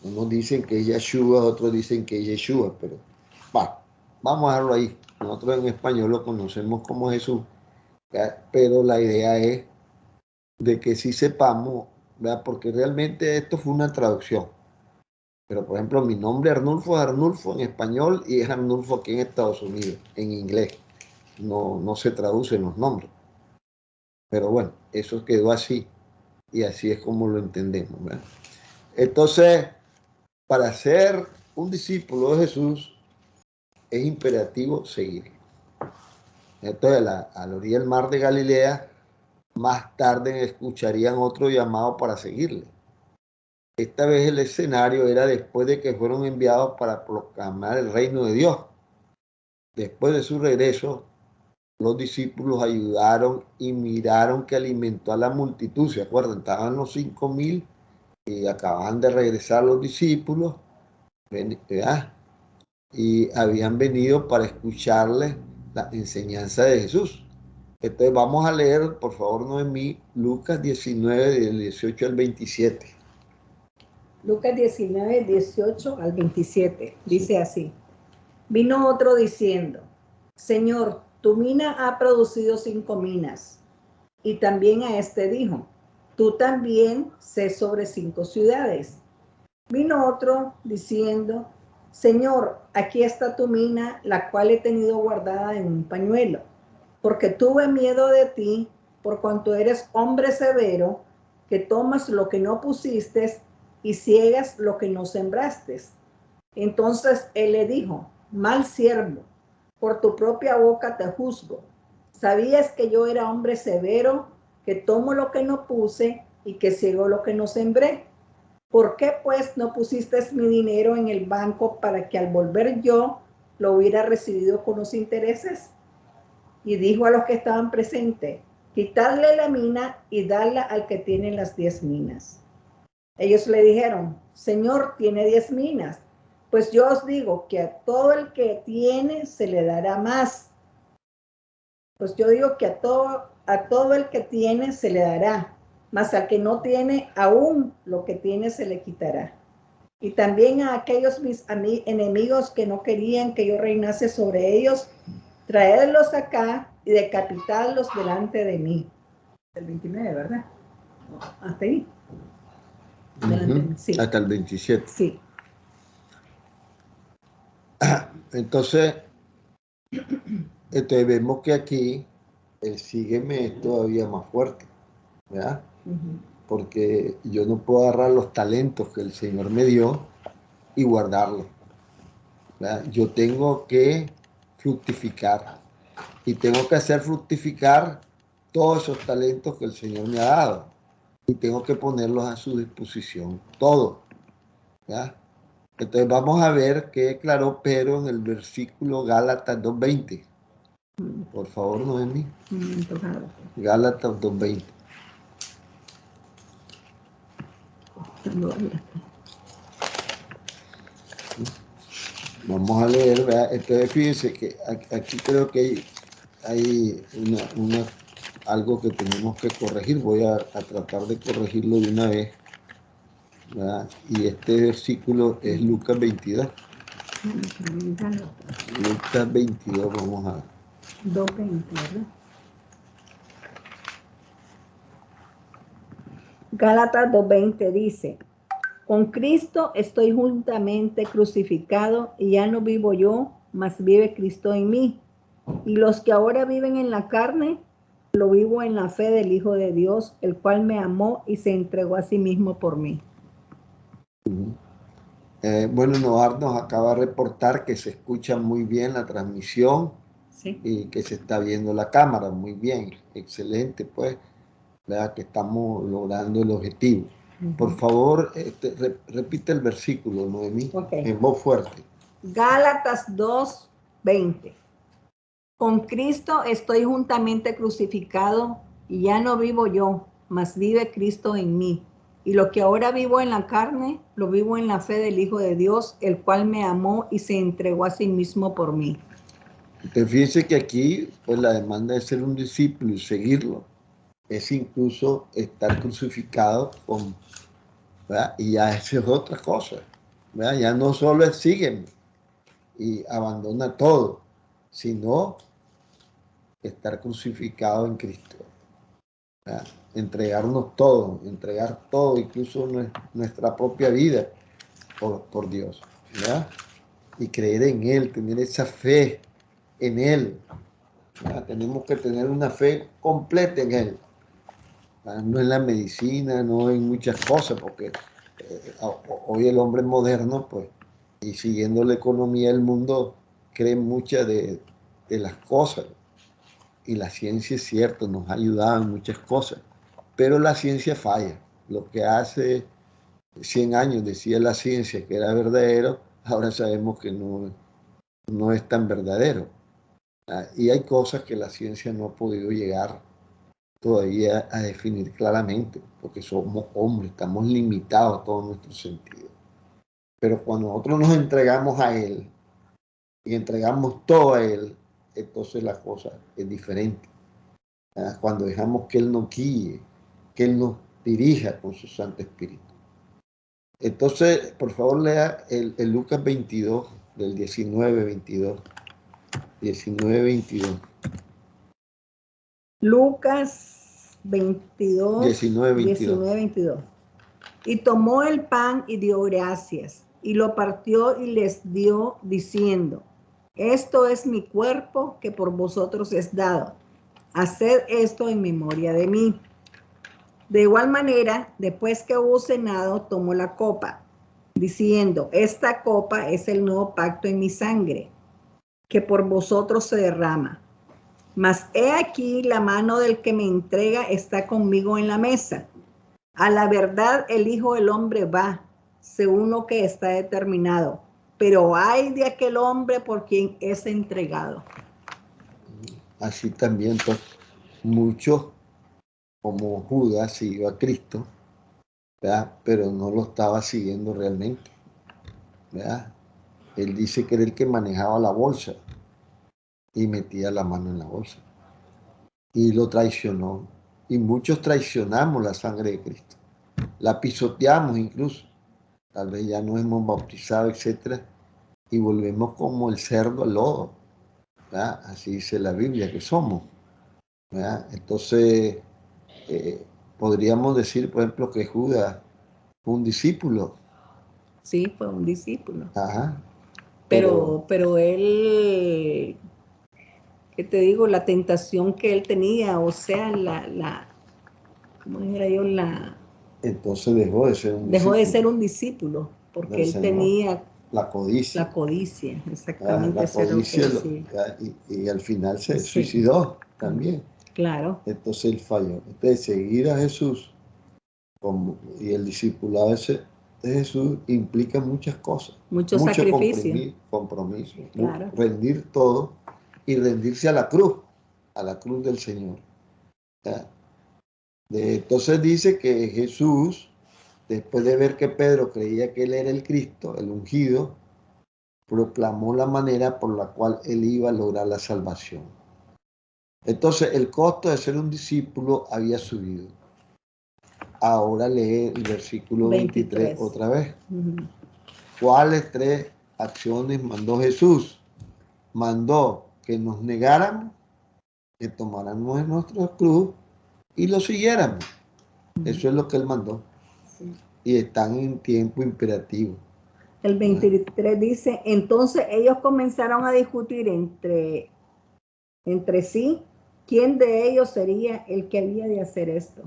Unos dicen que es Yeshua, otros dicen que es Yeshua, pero vamos a dejarlo ahí. Nosotros en español lo conocemos como Jesús, ¿verdad? Pero la idea es de que sí sepamos, ¿verdad? Porque realmente esto fue una traducción. Pero, por ejemplo, mi nombre Arnulfo es Arnulfo en español y es Arnulfo aquí en Estados Unidos, en inglés. No se traducen los nombres. Pero bueno, eso quedó así y así es como lo entendemos, ¿verdad? Entonces, para ser un discípulo de Jesús es imperativo seguirlo. Entonces, a la orilla del mar de Galilea, más tarde escucharían otro llamado para seguirle. Esta vez el escenario era después de que fueron enviados para proclamar el reino de Dios. Después de su regreso, los discípulos ayudaron y miraron que alimentó a la multitud. ¿Se acuerdan? Estaban los 5,000 y acababan de regresar los discípulos, ¿verdad? Y habían venido para escucharle la enseñanza de Jesús. Entonces vamos a leer, por favor, Noemí, Lucas 19, del 18 al 27. Lucas 19, 18 al 27. Dice así. Vino otro diciendo, Señor, tu mina ha producido 5 minas. Y también a este dijo, tú también sé sobre 5 ciudades. Vino otro diciendo, Señor, aquí está tu mina, la cual he tenido guardada en un pañuelo, porque tuve miedo de ti, por cuanto eres hombre severo, que tomas lo que no pusiste y ciegas lo que no sembraste. Entonces él le dijo, mal siervo, por tu propia boca te juzgo. ¿Sabías que yo era hombre severo, que tomo lo que no puse y que ciego lo que no sembré? ¿Por qué pues no pusiste mi dinero en el banco para que al volver yo lo hubiera recibido con los intereses? Y dijo a los que estaban presentes, quitadle la mina y darla al que tiene las 10 minas. Ellos le dijeron, Señor, tiene 10 minas. Pues yo os digo que a todo el que tiene se le dará más. Pues yo digo que a todo el que tiene se le dará, mas al que no tiene, aún lo que tiene se le quitará. Y también a aquellos mis enemigos que no querían que yo reinase sobre ellos, traedlos acá y decapitadlos delante de mí. El 29, ¿verdad? Hasta ahí. Sí. Hasta el 27. Sí. Entonces vemos que aquí el sígueme es todavía más fuerte, ¿verdad? Porque yo no puedo agarrar los talentos que el Señor me dio y guardarlos, ¿verdad? Yo tengo que fructificar y tengo que hacer fructificar todos esos talentos que el Señor me ha dado y tengo que ponerlos a su disposición, todo, ¿verdad? Entonces vamos a ver qué declaró Pedro en el versículo Gálatas 2:20. Por favor, Noemi. Gálatas 2:20. Vamos a leer, ¿verdad? Entonces fíjense que aquí creo que hay algo que tenemos que corregir. Voy a tratar de corregirlo de una vez, ¿verdad? Y este versículo es Lucas 22. Lucas 22, vamos a ver. 2:20, ¿verdad? Gálatas 2:20 dice, con Cristo estoy juntamente crucificado y ya no vivo yo, mas vive Cristo en mí. Y los que ahora viven en la carne, lo vivo en la fe del Hijo de Dios, el cual me amó y se entregó a sí mismo por mí. Bueno, Noar nos acaba de reportar que se escucha muy bien la transmisión, sí, y que se está viendo la cámara muy bien, excelente, pues, ¿verdad? Que estamos logrando el objetivo. Por favor, repite el versículo, Noemí, en voz fuerte. Gálatas 2:20. Con Cristo estoy juntamente crucificado y ya no vivo yo, mas vive Cristo en mí. Y lo que ahora vivo en la carne, lo vivo en la fe del Hijo de Dios, el cual me amó y se entregó a sí mismo por mí. Entonces, fíjense que aquí, pues, la demanda de ser un discípulo y seguirlo es incluso estar crucificado con, ¿verdad? Y ya eso es otra cosa, ¿verdad? Ya no solo es sígueme y abandona todo, sino estar crucificado en Cristo, ¿verdad? Entregarnos todo, entregar todo, incluso nuestra propia vida por Dios, ¿verdad? Y creer en Él, tener esa fe en Él, ¿verdad? Tenemos que tener una fe completa en Él, ¿verdad? No en la medicina, no en muchas cosas, porque hoy el hombre moderno, pues, y siguiendo la economía del mundo, cree muchas de las cosas. Y la ciencia es cierto, nos ha ayudado en muchas cosas, pero la ciencia falla. Lo que hace 100 años decía la ciencia que era verdadero, ahora sabemos que no es tan verdadero. Y hay cosas que la ciencia no ha podido llegar todavía a definir claramente, porque somos hombres, estamos limitados a todos nuestros sentidos. Pero cuando nosotros nos entregamos a Él y entregamos todo a Él, entonces la cosa es diferente. Cuando dejamos que Él nos guíe, que Él nos dirija con su Santo Espíritu. Entonces, por favor, lea el Lucas 22, del 19-22. 19-22. Lucas 22, 19-22. 19-22. Y tomó el pan y dio gracias, y lo partió y les dio, diciendo, esto es mi cuerpo que por vosotros es dado. Haced esto en memoria de mí. De igual manera, después que hubo cenado, tomó la copa, diciendo, esta copa es el nuevo pacto en mi sangre, que por vosotros se derrama. Mas he aquí la mano del que me entrega está conmigo en la mesa. A la verdad el Hijo del Hombre va, según lo que está determinado, pero hay de aquel hombre por quien es entregado. Así también, pues, muchos, como Judas, siguió a Cristo, ¿verdad? Pero no lo estaba siguiendo realmente, ¿verdad? Él dice que era el que manejaba la bolsa y metía la mano en la bolsa. Y lo traicionó. Y muchos traicionamos la sangre de Cristo. La pisoteamos incluso. Tal vez ya nos hemos bautizado, etcétera, y volvemos como el cerdo al lodo, ¿verdad? Así dice la Biblia que somos, ¿verdad? Entonces, podríamos decir, por ejemplo, que Judas fue un discípulo. Sí, fue un discípulo. Ajá. Pero él, ¿qué te digo? La tentación que él tenía, o sea, ¿cómo dijera yo? Entonces dejó de ser un discípulo. Dejó de ser un discípulo, porque él tenía la codicia. La codicia, exactamente. La codicia, y al final se suicidó también. Claro. Entonces él falló. Entonces, seguir a Jesús y el discipulado de Jesús implica muchas cosas. Mucho sacrificio. Compromiso. Claro. Rendir todo y rendirse a la cruz del Señor. Entonces dice que Jesús, después de ver que Pedro creía que él era el Cristo, el ungido, proclamó la manera por la cual él iba a lograr la salvación. Entonces el costo de ser un discípulo había subido. Ahora lee el versículo 23 otra vez. ¿Cuáles 3 acciones mandó Jesús? Mandó que nos negáramos, que tomáramos nuestro cruz y lo siguiéramos. Eso es lo que él mandó. Sí. Y están en tiempo imperativo. El 23 dice, entonces ellos comenzaron a discutir entre sí quién de ellos sería el que había de hacer esto.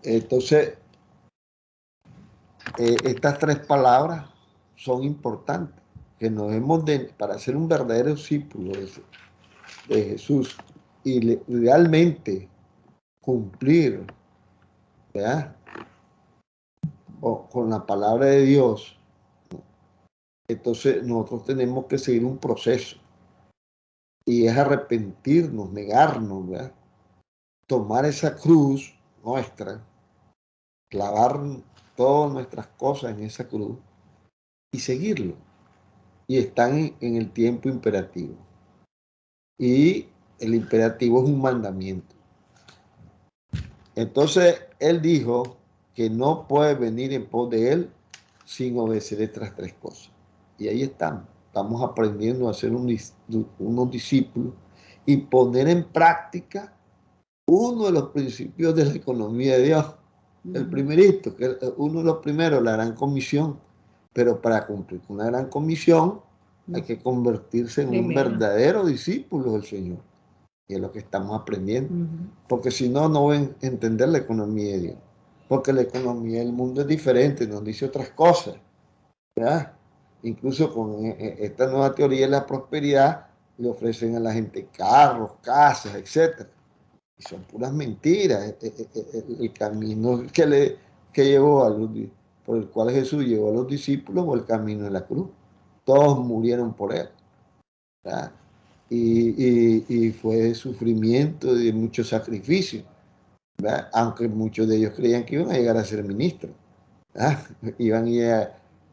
Entonces, estas tres palabras son importantes, que nos hemos para ser un verdadero discípulo de Jesús y realmente cumplir, ¿verdad?, con la palabra de Dios. Entonces nosotros tenemos que seguir un proceso y es arrepentirnos, negarnos, ¿verdad?, tomar esa cruz nuestra, clavar todas nuestras cosas en esa cruz y seguirlo. Y están en el tiempo imperativo. Y el imperativo es un mandamiento. Entonces él dijo que no puede venir en pos de él sin obedecer estas tres cosas. Y ahí estamos aprendiendo a ser unos discípulos y poner en práctica uno de los principios de la economía de Dios. El primerito, que es uno de los primeros, la gran comisión. Pero para cumplir con la gran comisión hay que convertirse en un verdadero discípulo del Señor. Y es lo que estamos aprendiendo. Porque si no, no van a entender la economía de Dios. Porque la economía del mundo es diferente, nos dice otras cosas, ¿verdad? Incluso con esta nueva teoría de la prosperidad, le ofrecen a la gente carros, casas, etc. Y son puras mentiras. El camino que llevó por el cual Jesús llevó a los discípulos fue el camino de la cruz. Todos murieron por él, ¿verdad? Y fue sufrimiento y mucho sacrificio, ¿verdad? Aunque muchos de ellos creían que iban a llegar a ser ministros, ¿verdad? Iban a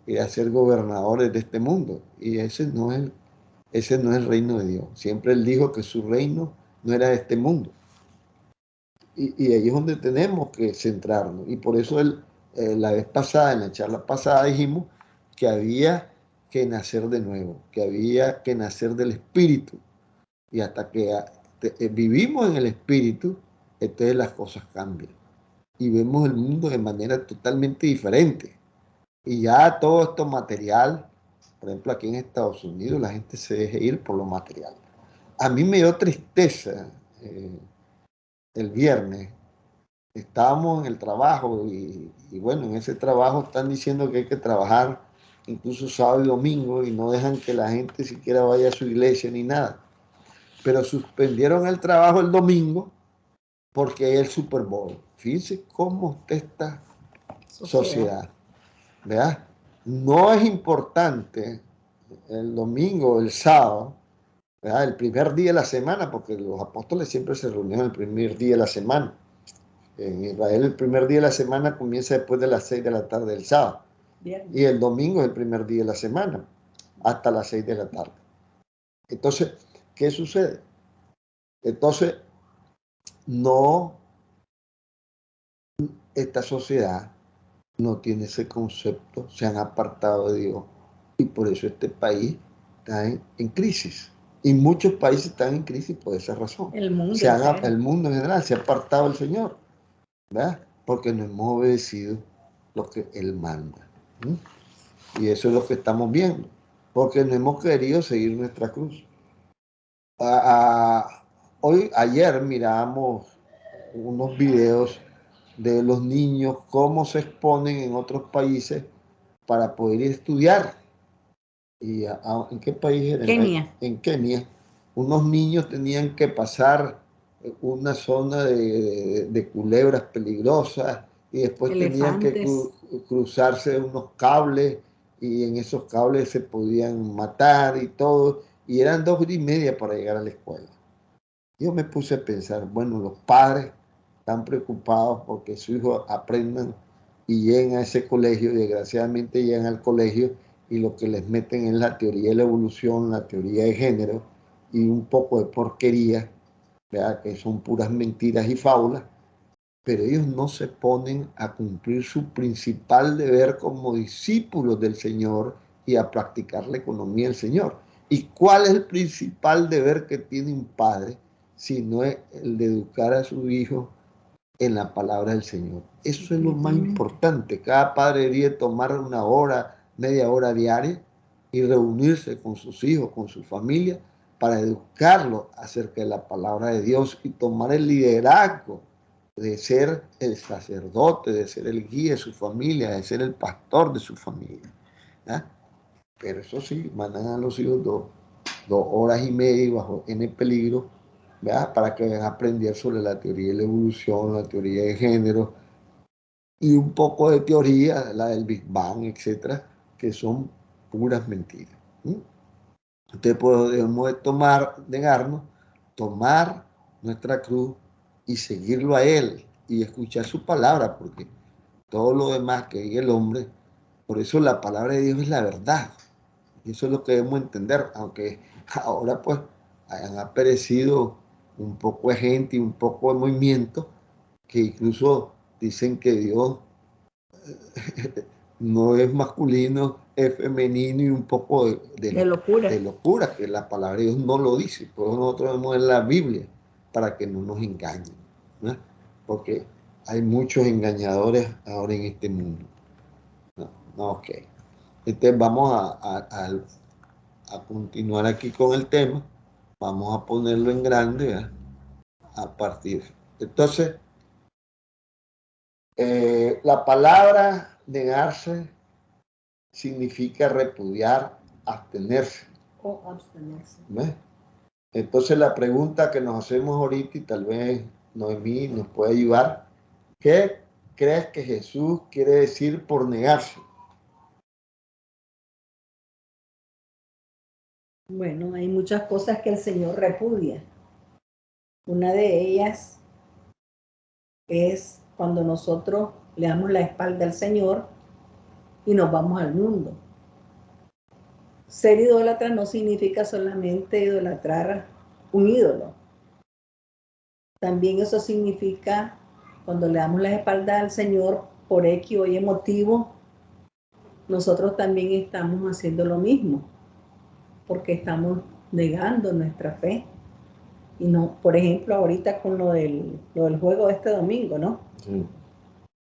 ir a ser gobernadores de este mundo, y ese no es el reino de Dios. Siempre él dijo que su reino no era de este mundo, y ahí es donde tenemos que centrarnos, y por eso la vez pasada, en la charla pasada, dijimos que había que nacer de nuevo, que había que nacer del Espíritu. Y hasta que vivimos en el Espíritu, entonces las cosas cambian. Y vemos el mundo de manera totalmente diferente. Y ya todo esto material, por ejemplo, aquí en Estados Unidos, la gente se deja ir por lo material. A mí me dio tristeza el viernes. Estábamos en el trabajo y bueno, en ese trabajo están diciendo que hay que trabajar incluso sábado y domingo y no dejan que la gente siquiera vaya a su iglesia ni nada. Pero suspendieron el trabajo el domingo porque es el Super Bowl. Fíjense cómo está esta sociedad, ¿verdad? No es importante el domingo, el sábado, ¿verdad?, el primer día de la semana, porque los apóstoles siempre se reunieron el primer día de la semana. En Israel el primer día de la semana comienza después de las 6 de la tarde del sábado. Bien. Y el domingo es el primer día de la semana, hasta las 6 de la tarde. Entonces, ¿qué sucede? Entonces, esta sociedad no tiene ese concepto, se han apartado de Dios y por eso este país está en crisis. Y muchos países están en crisis por esa razón. El mundo en general se ha apartado del Señor, ¿verdad? Porque no hemos obedecido lo que Él manda. Y eso es lo que estamos viendo, porque no hemos querido seguir nuestra cruz. Ayer miramos unos videos de los niños, cómo se exponen en otros países para poder ir a estudiar. ¿Y en qué país era? Kenia. En Kenia. Unos niños tenían que pasar una zona de culebras peligrosas y después Elefantes. tenían que cruzarse unos cables y en esos cables se podían matar y todo. Y eran 2 horas y media para llegar a la escuela. Yo me puse a pensar, bueno, los padres están preocupados porque sus hijos aprendan y lleguen a ese colegio, y desgraciadamente llegan al colegio y lo que les meten es la teoría de la evolución, la teoría de género y un poco de porquería, ¿verdad?, que son puras mentiras y fábulas, pero ellos no se ponen a cumplir su principal deber como discípulos del Señor y a practicar la economía del Señor. ¿Y cuál es el principal deber que tiene un padre? sino el de educar a sus hijos en la palabra del Señor. Eso es lo más importante. Cada padre debería tomar una hora, media hora diaria y reunirse con sus hijos, con su familia, para educarlos acerca de la palabra de Dios y tomar el liderazgo de ser el sacerdote, de ser el guía de su familia, de ser el pastor de su familia. ¿Ya? Pero eso sí, mandan a los hijos 2 horas y media y bajo N peligro, ¿verdad? Para que vayan a aprender sobre la teoría de la evolución, la teoría de género y un poco de teoría, la del Big Bang, etcétera, que son puras mentiras. Entonces podemos negarnos, tomar nuestra cruz y seguirlo a Él y escuchar su palabra, porque todo lo demás que diga el hombre, por eso la palabra de Dios es la verdad. Y eso es lo que debemos entender, aunque ahora pues hayan aparecido un poco de gente y un poco de movimiento que incluso dicen que Dios no es masculino, es femenino y un poco De locura. de locura, que la palabra de Dios no lo dice. Por eso nosotros vemos en la Biblia para que no nos engañen, ¿no? Porque hay muchos engañadores ahora en este mundo. No, no, ok. Entonces vamos a continuar aquí con el tema. Vamos a ponerlo en grande, ¿verdad? A partir. Entonces, la palabra negarse significa repudiar, abstenerse. O abstenerse. ¿Ves? Entonces la pregunta que nos hacemos ahorita, y tal vez Noemí nos puede ayudar, ¿qué crees que Jesús quiere decir por negarse? Bueno, hay muchas cosas que el Señor repudia. Una de ellas es cuando nosotros le damos la espalda al Señor y nos vamos al mundo. Ser idólatra no significa solamente idolatrar un ídolo. También eso significa cuando le damos la espalda al Señor por X o Y motivo, nosotros también estamos haciendo lo mismo, porque estamos negando nuestra fe. Y no, por ejemplo, ahorita con lo del juego de este domingo, ¿no? Sí.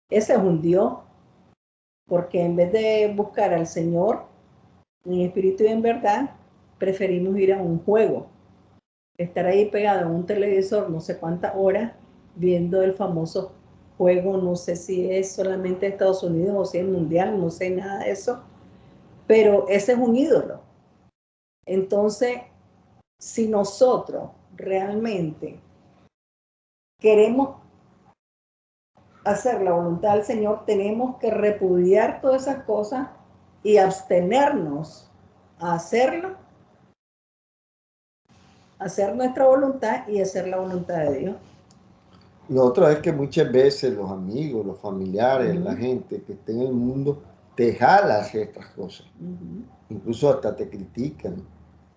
Ese es un Dios, porque en vez de buscar al Señor en espíritu y en verdad, preferimos ir a un juego, estar ahí pegado a un televisor no sé cuántas horas viendo el famoso juego, no sé si es solamente Estados Unidos o si es mundial, no sé nada de eso, pero ese es un ídolo. Entonces, si nosotros realmente queremos hacer la voluntad del Señor, tenemos que repudiar todas esas cosas y abstenernos a hacerlo, hacer nuestra voluntad y hacer la voluntad de Dios. Lo otro es que muchas veces los amigos, los familiares, la gente que está en el mundo te jala hacia estas cosas. Incluso hasta te critican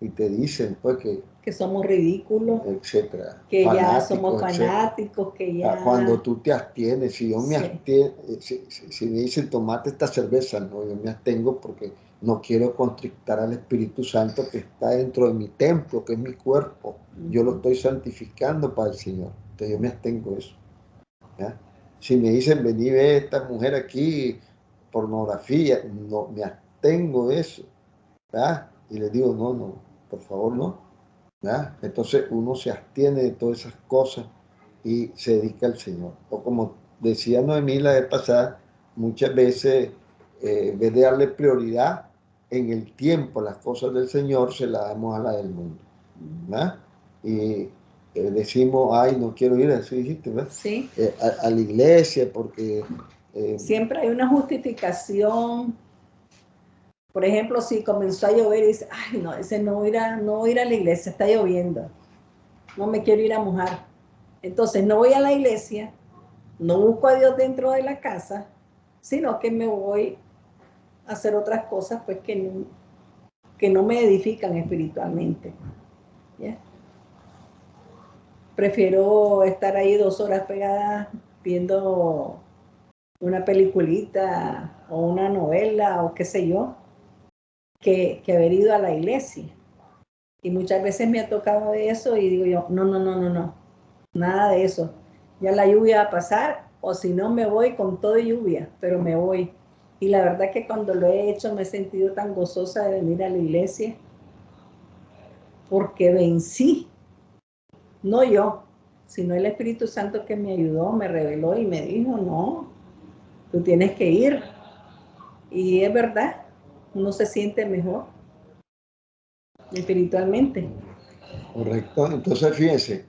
y te dicen pues que somos ridículos, etcétera, que fanáticos, ya somos fanáticos, etcétera. Que ya... Cuando tú te abstienes, si yo me abstengo, si me dicen tomate esta cerveza, no, yo me abstengo porque no quiero constrictar al Espíritu Santo que está dentro de mi templo, que es mi cuerpo. Yo lo estoy santificando para el Señor. Entonces yo me abstengo de eso. ¿Ya? Si me dicen vení ve esta mujer aquí, pornografía, no, me abstengo de eso. ¿Ya? Y les digo, no, por favor no. ¿Ya? Entonces uno se abstiene de todas esas cosas y se dedica al Señor. O como decía Noemí la vez pasada, muchas veces en vez de darle prioridad en el tiempo a las cosas del Señor, se la damos a la del mundo. ¿Verdad? Y decimos, ay, no quiero ir, así dijiste, ¿verdad? Sí. A la iglesia porque... siempre hay una justificación. Por ejemplo, si comenzó a llover y dice, ay, no, ese no voy a ir a la iglesia, está lloviendo. No me quiero ir a mojar. Entonces no voy a la iglesia, no busco a Dios dentro de la casa, sino que me voy a hacer otras cosas pues que no me edifican espiritualmente. ¿Ya? Prefiero estar ahí 2 horas pegadas viendo una peliculita o una novela o qué sé yo, que haber ido a la iglesia. Y muchas veces me ha tocado eso y digo yo, no, no, no, no, no, nada de eso. Ya la lluvia va a pasar, o si no me voy con todo lluvia, pero me voy. Y la verdad que cuando lo he hecho me he sentido tan gozosa de venir a la iglesia, porque vencí, no yo, sino el Espíritu Santo que me ayudó, me reveló y me dijo, no, tú tienes que ir. Y es verdad, uno se siente mejor espiritualmente. Correcto. Entonces, fíjense,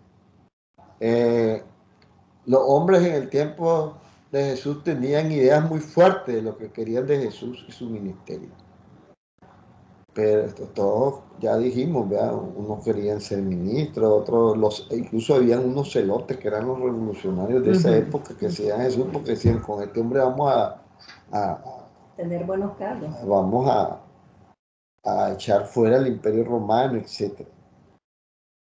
eh, los hombres en el tiempo de Jesús tenían ideas muy fuertes de lo que querían de Jesús y su ministerio. Pero todos, ya dijimos, ¿verdad? Unos querían ser ministros, otros, incluso habían unos celotes que eran los revolucionarios de esa época que decían Jesús porque decían, con este hombre vamos a tener buenos cargos. Vamos a echar fuera el Imperio Romano, etc.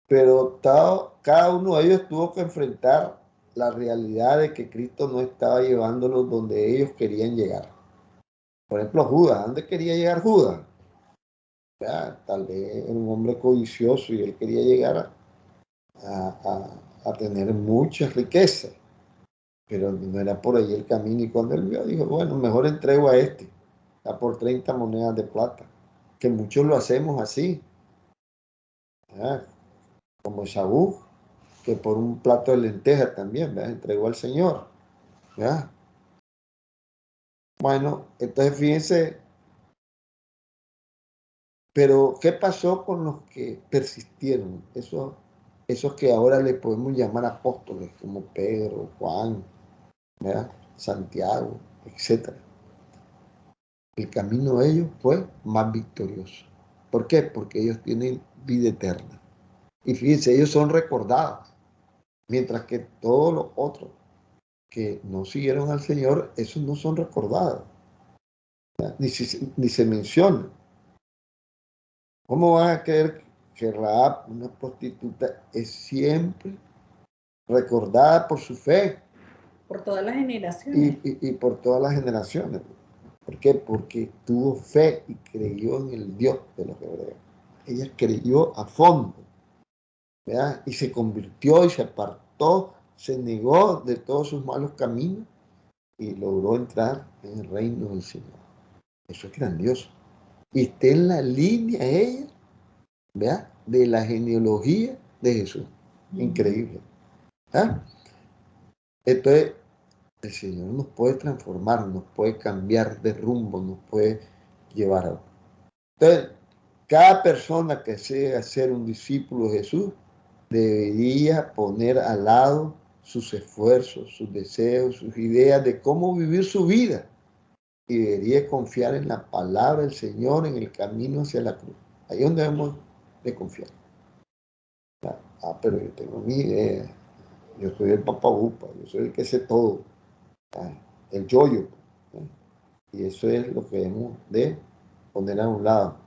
Pero cada uno de ellos tuvo que enfrentar la realidad de que Cristo no estaba llevándolos donde ellos querían llegar. Por ejemplo, Judas, ¿dónde quería llegar Judas? Ya, tal vez era un hombre codicioso y él quería llegar a tener muchas riquezas, pero no era por ahí el camino. Y cuando él vio, dijo, bueno, mejor entrego a este, a por 30 monedas de plata, que muchos lo hacemos así, ¿ya? Como Esaú, que por un plato de lentejas también, ¿verdad? Entregó al Señor, ¿ya? Bueno, entonces fíjense, pero ¿qué pasó con los que persistieron? Esos que ahora le podemos llamar apóstoles, como Pedro, Juan, ¿verdad? Santiago, etcétera. El camino de ellos fue más victorioso. ¿Por qué? Porque ellos tienen vida eterna. Y fíjense, ellos son recordados, mientras que todos los otros que no siguieron al Señor, esos no son recordados, ni se menciona. ¿Cómo van a creer que Rahab, una prostituta, es siempre recordada por su fe? Por todas las generaciones. Y por todas las generaciones. ¿Por qué? Porque tuvo fe y creyó en el Dios de los hebreos. Ella creyó a fondo, ¿verdad? Y se convirtió y se apartó, se negó de todos sus malos caminos y logró entrar en el reino del Señor. Eso es grandioso. Y está en la línea ella, ¿verdad? De la genealogía de Jesús. Increíble. ¿Ah? Entonces, el Señor nos puede transformar, nos puede cambiar de rumbo, nos puede llevar a... Entonces, cada persona que desea ser un discípulo de Jesús debería poner al lado sus esfuerzos, sus deseos, sus ideas de cómo vivir su vida y debería confiar en la palabra del Señor en el camino hacia la cruz. Ahí es donde debemos de confiar. Pero yo tengo mi idea. Yo soy el papabupa, yo soy el que sé todo. El yo-yo. Y eso es lo que debemos de poner a un lado.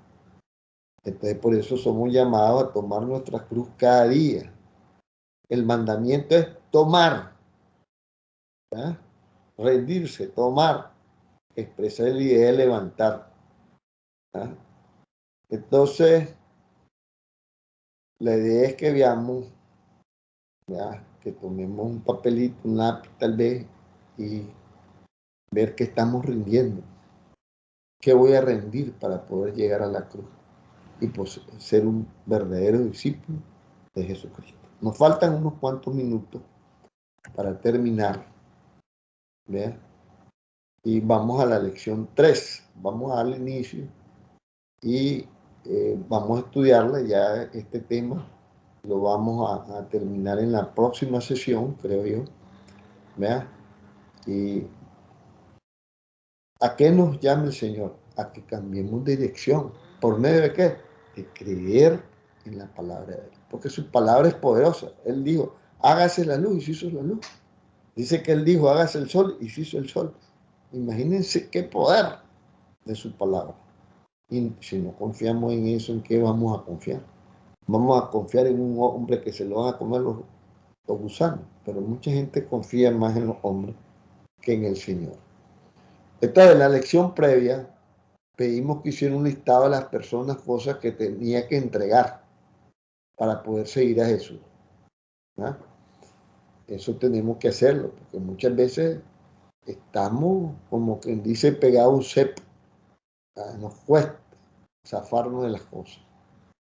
Entonces, por eso somos llamados a tomar nuestra cruz cada día. El mandamiento es tomar, ¿ya? Rendirse, tomar, expresar la idea de levantar. ¿Ya? Entonces, la idea es que veamos, ¿ya? Que tomemos un papelito, un lápiz tal vez, y ver qué estamos rindiendo. ¿Qué voy a rendir para poder llegar a la cruz y pues, ser un verdadero discípulo de Jesucristo? Nos faltan unos cuantos minutos para terminar, ¿verdad? Y vamos a la lección 3. Vamos a darle inicio y vamos a estudiarla. Ya este tema lo vamos a terminar en la próxima sesión, creo yo, ¿verdad? ¿Y a qué nos llama el Señor? A que cambiemos de dirección. ¿Por medio de qué? De creer en la palabra de Él. Porque su palabra es poderosa. Él dijo, hágase la luz y se hizo la luz. Dice que Él dijo, hágase el sol y se hizo el sol. Imagínense qué poder de su palabra. Y si no confiamos en eso, ¿en qué vamos a confiar? Vamos a confiar en un hombre que se lo van a comer los gusanos. Pero mucha gente confía más en los hombres que en el Señor. Entonces, en la lección previa, pedimos que hiciera un listado de las personas, cosas que tenía que entregar. para poder seguir a Jesús. ¿Ah? Eso tenemos que hacerlo, porque muchas veces estamos, como quien dice, pegados a un cepo. Nos cuesta zafarnos de las cosas.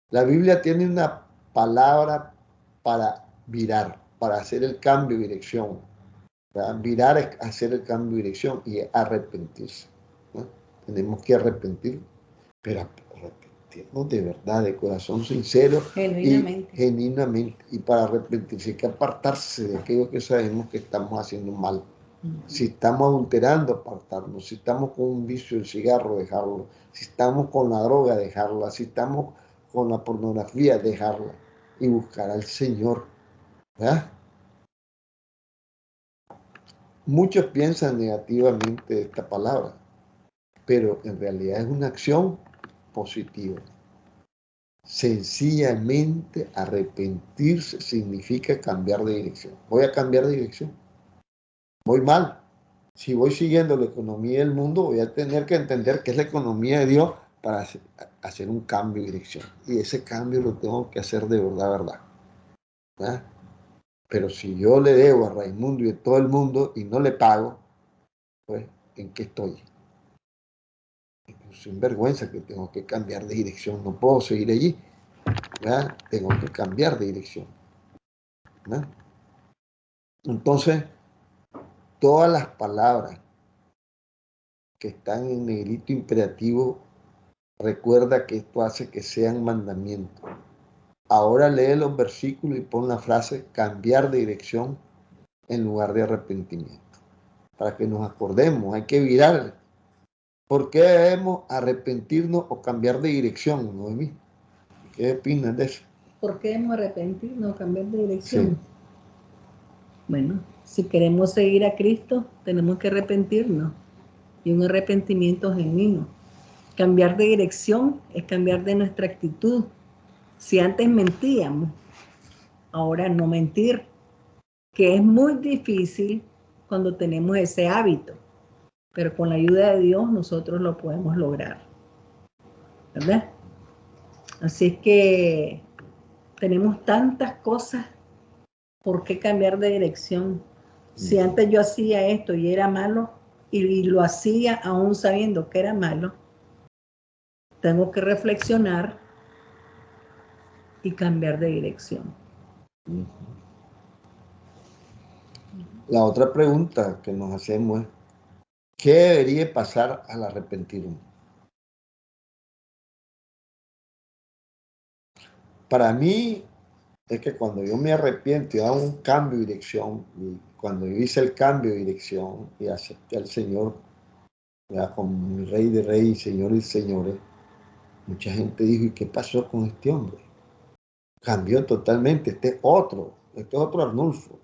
La Biblia tiene una palabra para virar, para hacer el cambio de dirección. Virar es hacer el cambio de dirección y arrepentirse, ¿no? Tenemos que arrepentir, pero arrepentirnos de verdad, de corazón sincero genuinamente. Y genuinamente. Y para arrepentirse hay que apartarse de aquello que sabemos que estamos haciendo mal. Si estamos adulterando, apartarnos. Si estamos con un vicio del cigarro, dejarlo. Si estamos con la droga, dejarla. Si estamos con la pornografía, dejarla. Y buscar al Señor, ¿verdad? Muchos piensan negativamente de esta palabra, pero en realidad es una acción positiva. Sencillamente arrepentirse significa cambiar de dirección. Voy a cambiar de dirección. Voy mal. Si voy siguiendo la economía del mundo, voy a tener que entender que es la economía de Dios para hacer un cambio de dirección. Y ese cambio lo tengo que hacer de verdad, verdad. ¿Verdad? Pero si yo le debo a Raimundo y a todo el mundo y no le pago, pues, ¿en qué estoy? Sin vergüenza que tengo que cambiar de dirección, no puedo seguir allí, ¿verdad? Tengo que cambiar de dirección, ¿verdad? Entonces, todas las palabras que están en negrito imperativo, recuerda que esto hace que sean mandamientos. Ahora lee los versículos y pon la frase cambiar de dirección en lugar de arrepentimiento. Para que nos acordemos, hay que virar. ¿Por qué debemos arrepentirnos o cambiar de dirección, Noemí? ¿Qué opinas de eso? ¿Por qué debemos arrepentirnos o cambiar de dirección? Sí. Bueno, si queremos seguir a Cristo, tenemos que arrepentirnos. Y un arrepentimiento genuino. Cambiar de dirección es cambiar de nuestra actitud. Si antes mentíamos, ahora no mentir, que es muy difícil cuando tenemos ese hábito, pero con la ayuda de Dios nosotros lo podemos lograr, ¿verdad? Así es que tenemos tantas cosas por qué cambiar de dirección. Si antes yo hacía esto y era malo y lo hacía aún sabiendo que era malo, tengo que reflexionar y cambiar de dirección. La otra pregunta que nos hacemos es, ¿qué debería pasar al arrepentirme? Para mí es que cuando yo me arrepiento y hago un cambio de dirección, y cuando yo hice el cambio de dirección y acepté al Señor, ya como mi Rey de Reyes, Señor y Señores, mucha gente dijo, ¿y qué pasó con este hombre? Cambió totalmente, este es otro Arnulfo.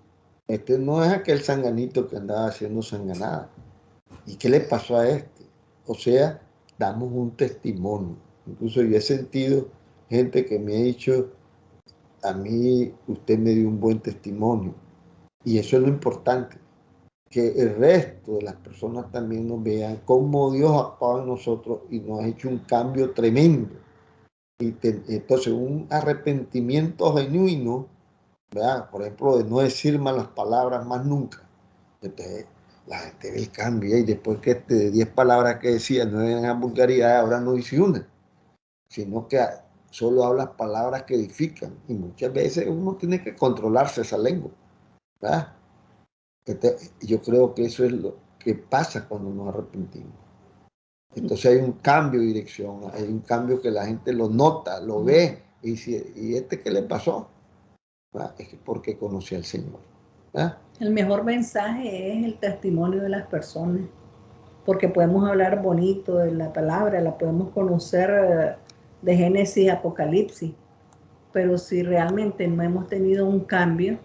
Este no es aquel sanganito que andaba haciendo sanganada. ¿Y qué le pasó a este? O sea, damos un testimonio. Incluso yo he sentido gente que me ha dicho, a mí usted me dio un buen testimonio. Y eso es lo importante, que el resto de las personas también nos vean cómo Dios ha actuado en nosotros y nos ha hecho un cambio tremendo. Entonces, un arrepentimiento genuino, ¿verdad? Por ejemplo, de no decir malas palabras más nunca. Entonces, la gente ve el cambio y después que de 10 palabras que decía, 9 eran vulgaridades, ahora no dice una, sino que solo habla palabras que edifican. Y muchas veces uno tiene que controlarse esa lengua, ¿verdad? Yo creo que eso es lo que pasa cuando nos arrepentimos. Entonces hay un cambio de dirección, hay un cambio que la gente lo nota, lo ve, y dice, ¿y este qué le pasó? ¿Verdad? Es porque conocí al Señor. ¿Verdad? El mejor mensaje es el testimonio de las personas, porque podemos hablar bonito de la palabra, la podemos conocer de Génesis a Apocalipsis, pero si realmente no hemos tenido un cambio,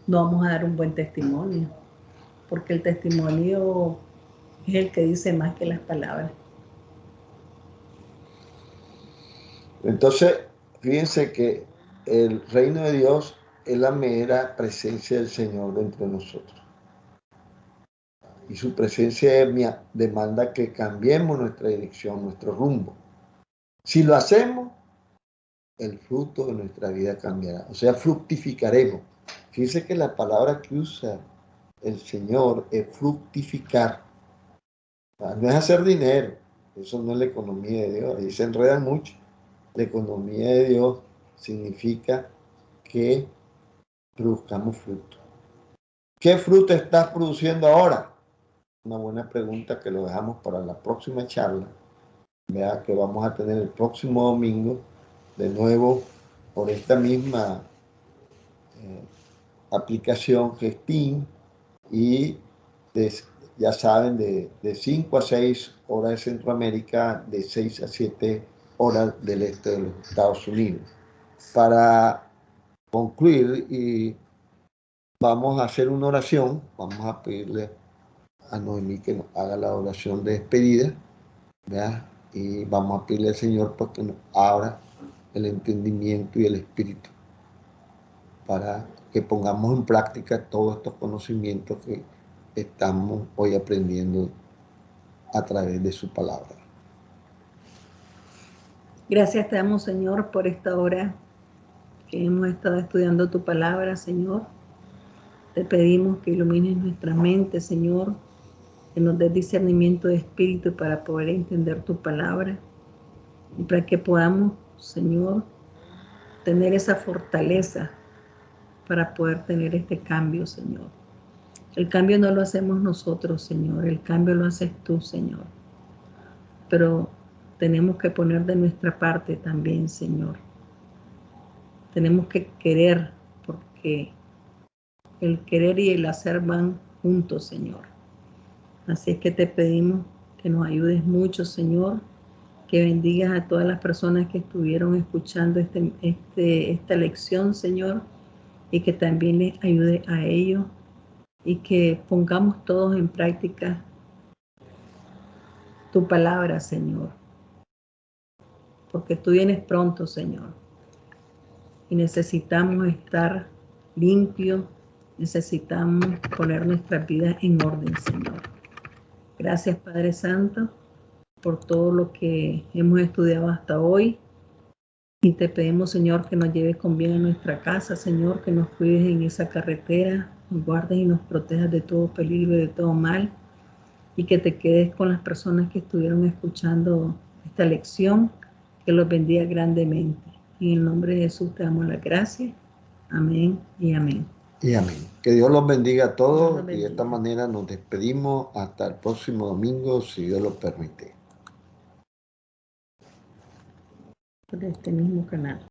no vamos a dar un buen testimonio, porque el testimonio es el que dice más que las palabras. Entonces, fíjense que el reino de Dios es la mera presencia del Señor dentro de nosotros. Y su presencia demanda que cambiemos nuestra dirección, nuestro rumbo. Si lo hacemos, el fruto de nuestra vida cambiará. O sea, fructificaremos. Fíjese que la palabra que usa el Señor es fructificar. No es hacer dinero. Eso no es la economía de Dios. Ahí se enredan mucho. La economía de Dios significa que produzcamos fruto. ¿Qué fruto estás produciendo ahora? Una buena pregunta que lo dejamos para la próxima charla. Vea que vamos a tener el próximo domingo, de nuevo, por esta misma aplicación que es Team, y ya saben, de 5 a 6 horas de Centroamérica, de 6 a 7 horas del este de los Estados Unidos. Para concluir, y vamos a hacer una oración, vamos a pedirle a Noemí que nos haga la oración de despedida, ¿verdad? Y vamos a pedirle al Señor porque nos abra el entendimiento y el espíritu para que pongamos en práctica todos estos conocimientos que estamos hoy aprendiendo a través de su palabra. Gracias te damos, Señor, por esta hora que hemos estado estudiando tu palabra, Señor. Te pedimos que ilumines nuestra mente, Señor, que nos des discernimiento de espíritu para poder entender tu palabra y para que podamos, Señor, tener esa fortaleza para poder tener este cambio, Señor. El cambio no lo hacemos nosotros, Señor, el cambio lo haces tú, Señor. Pero tenemos que poner de nuestra parte también, Señor. Tenemos que querer, porque el querer y el hacer van juntos, Señor. Así es que te pedimos que nos ayudes mucho, Señor, que bendigas a todas las personas que estuvieron escuchando esta lección, Señor, y que también les ayude a ellos y que pongamos todos en práctica tu palabra, Señor, porque tú vienes pronto, Señor, y necesitamos estar limpios, necesitamos poner nuestras vidas en orden, Señor. Gracias, Padre Santo, por todo lo que hemos estudiado hasta hoy. Y te pedimos, Señor, que nos lleves con bien a nuestra casa, Señor, que nos cuides en esa carretera, nos guardes y nos protejas de todo peligro y de todo mal, y que te quedes con las personas que estuvieron escuchando esta lección, que los bendiga grandemente. En el nombre de Jesús te damos las gracias. Amén y amén. Y amén. Que Dios los bendiga a todos y de esta manera nos despedimos hasta el próximo domingo, si Dios lo permite. Por este mismo canal.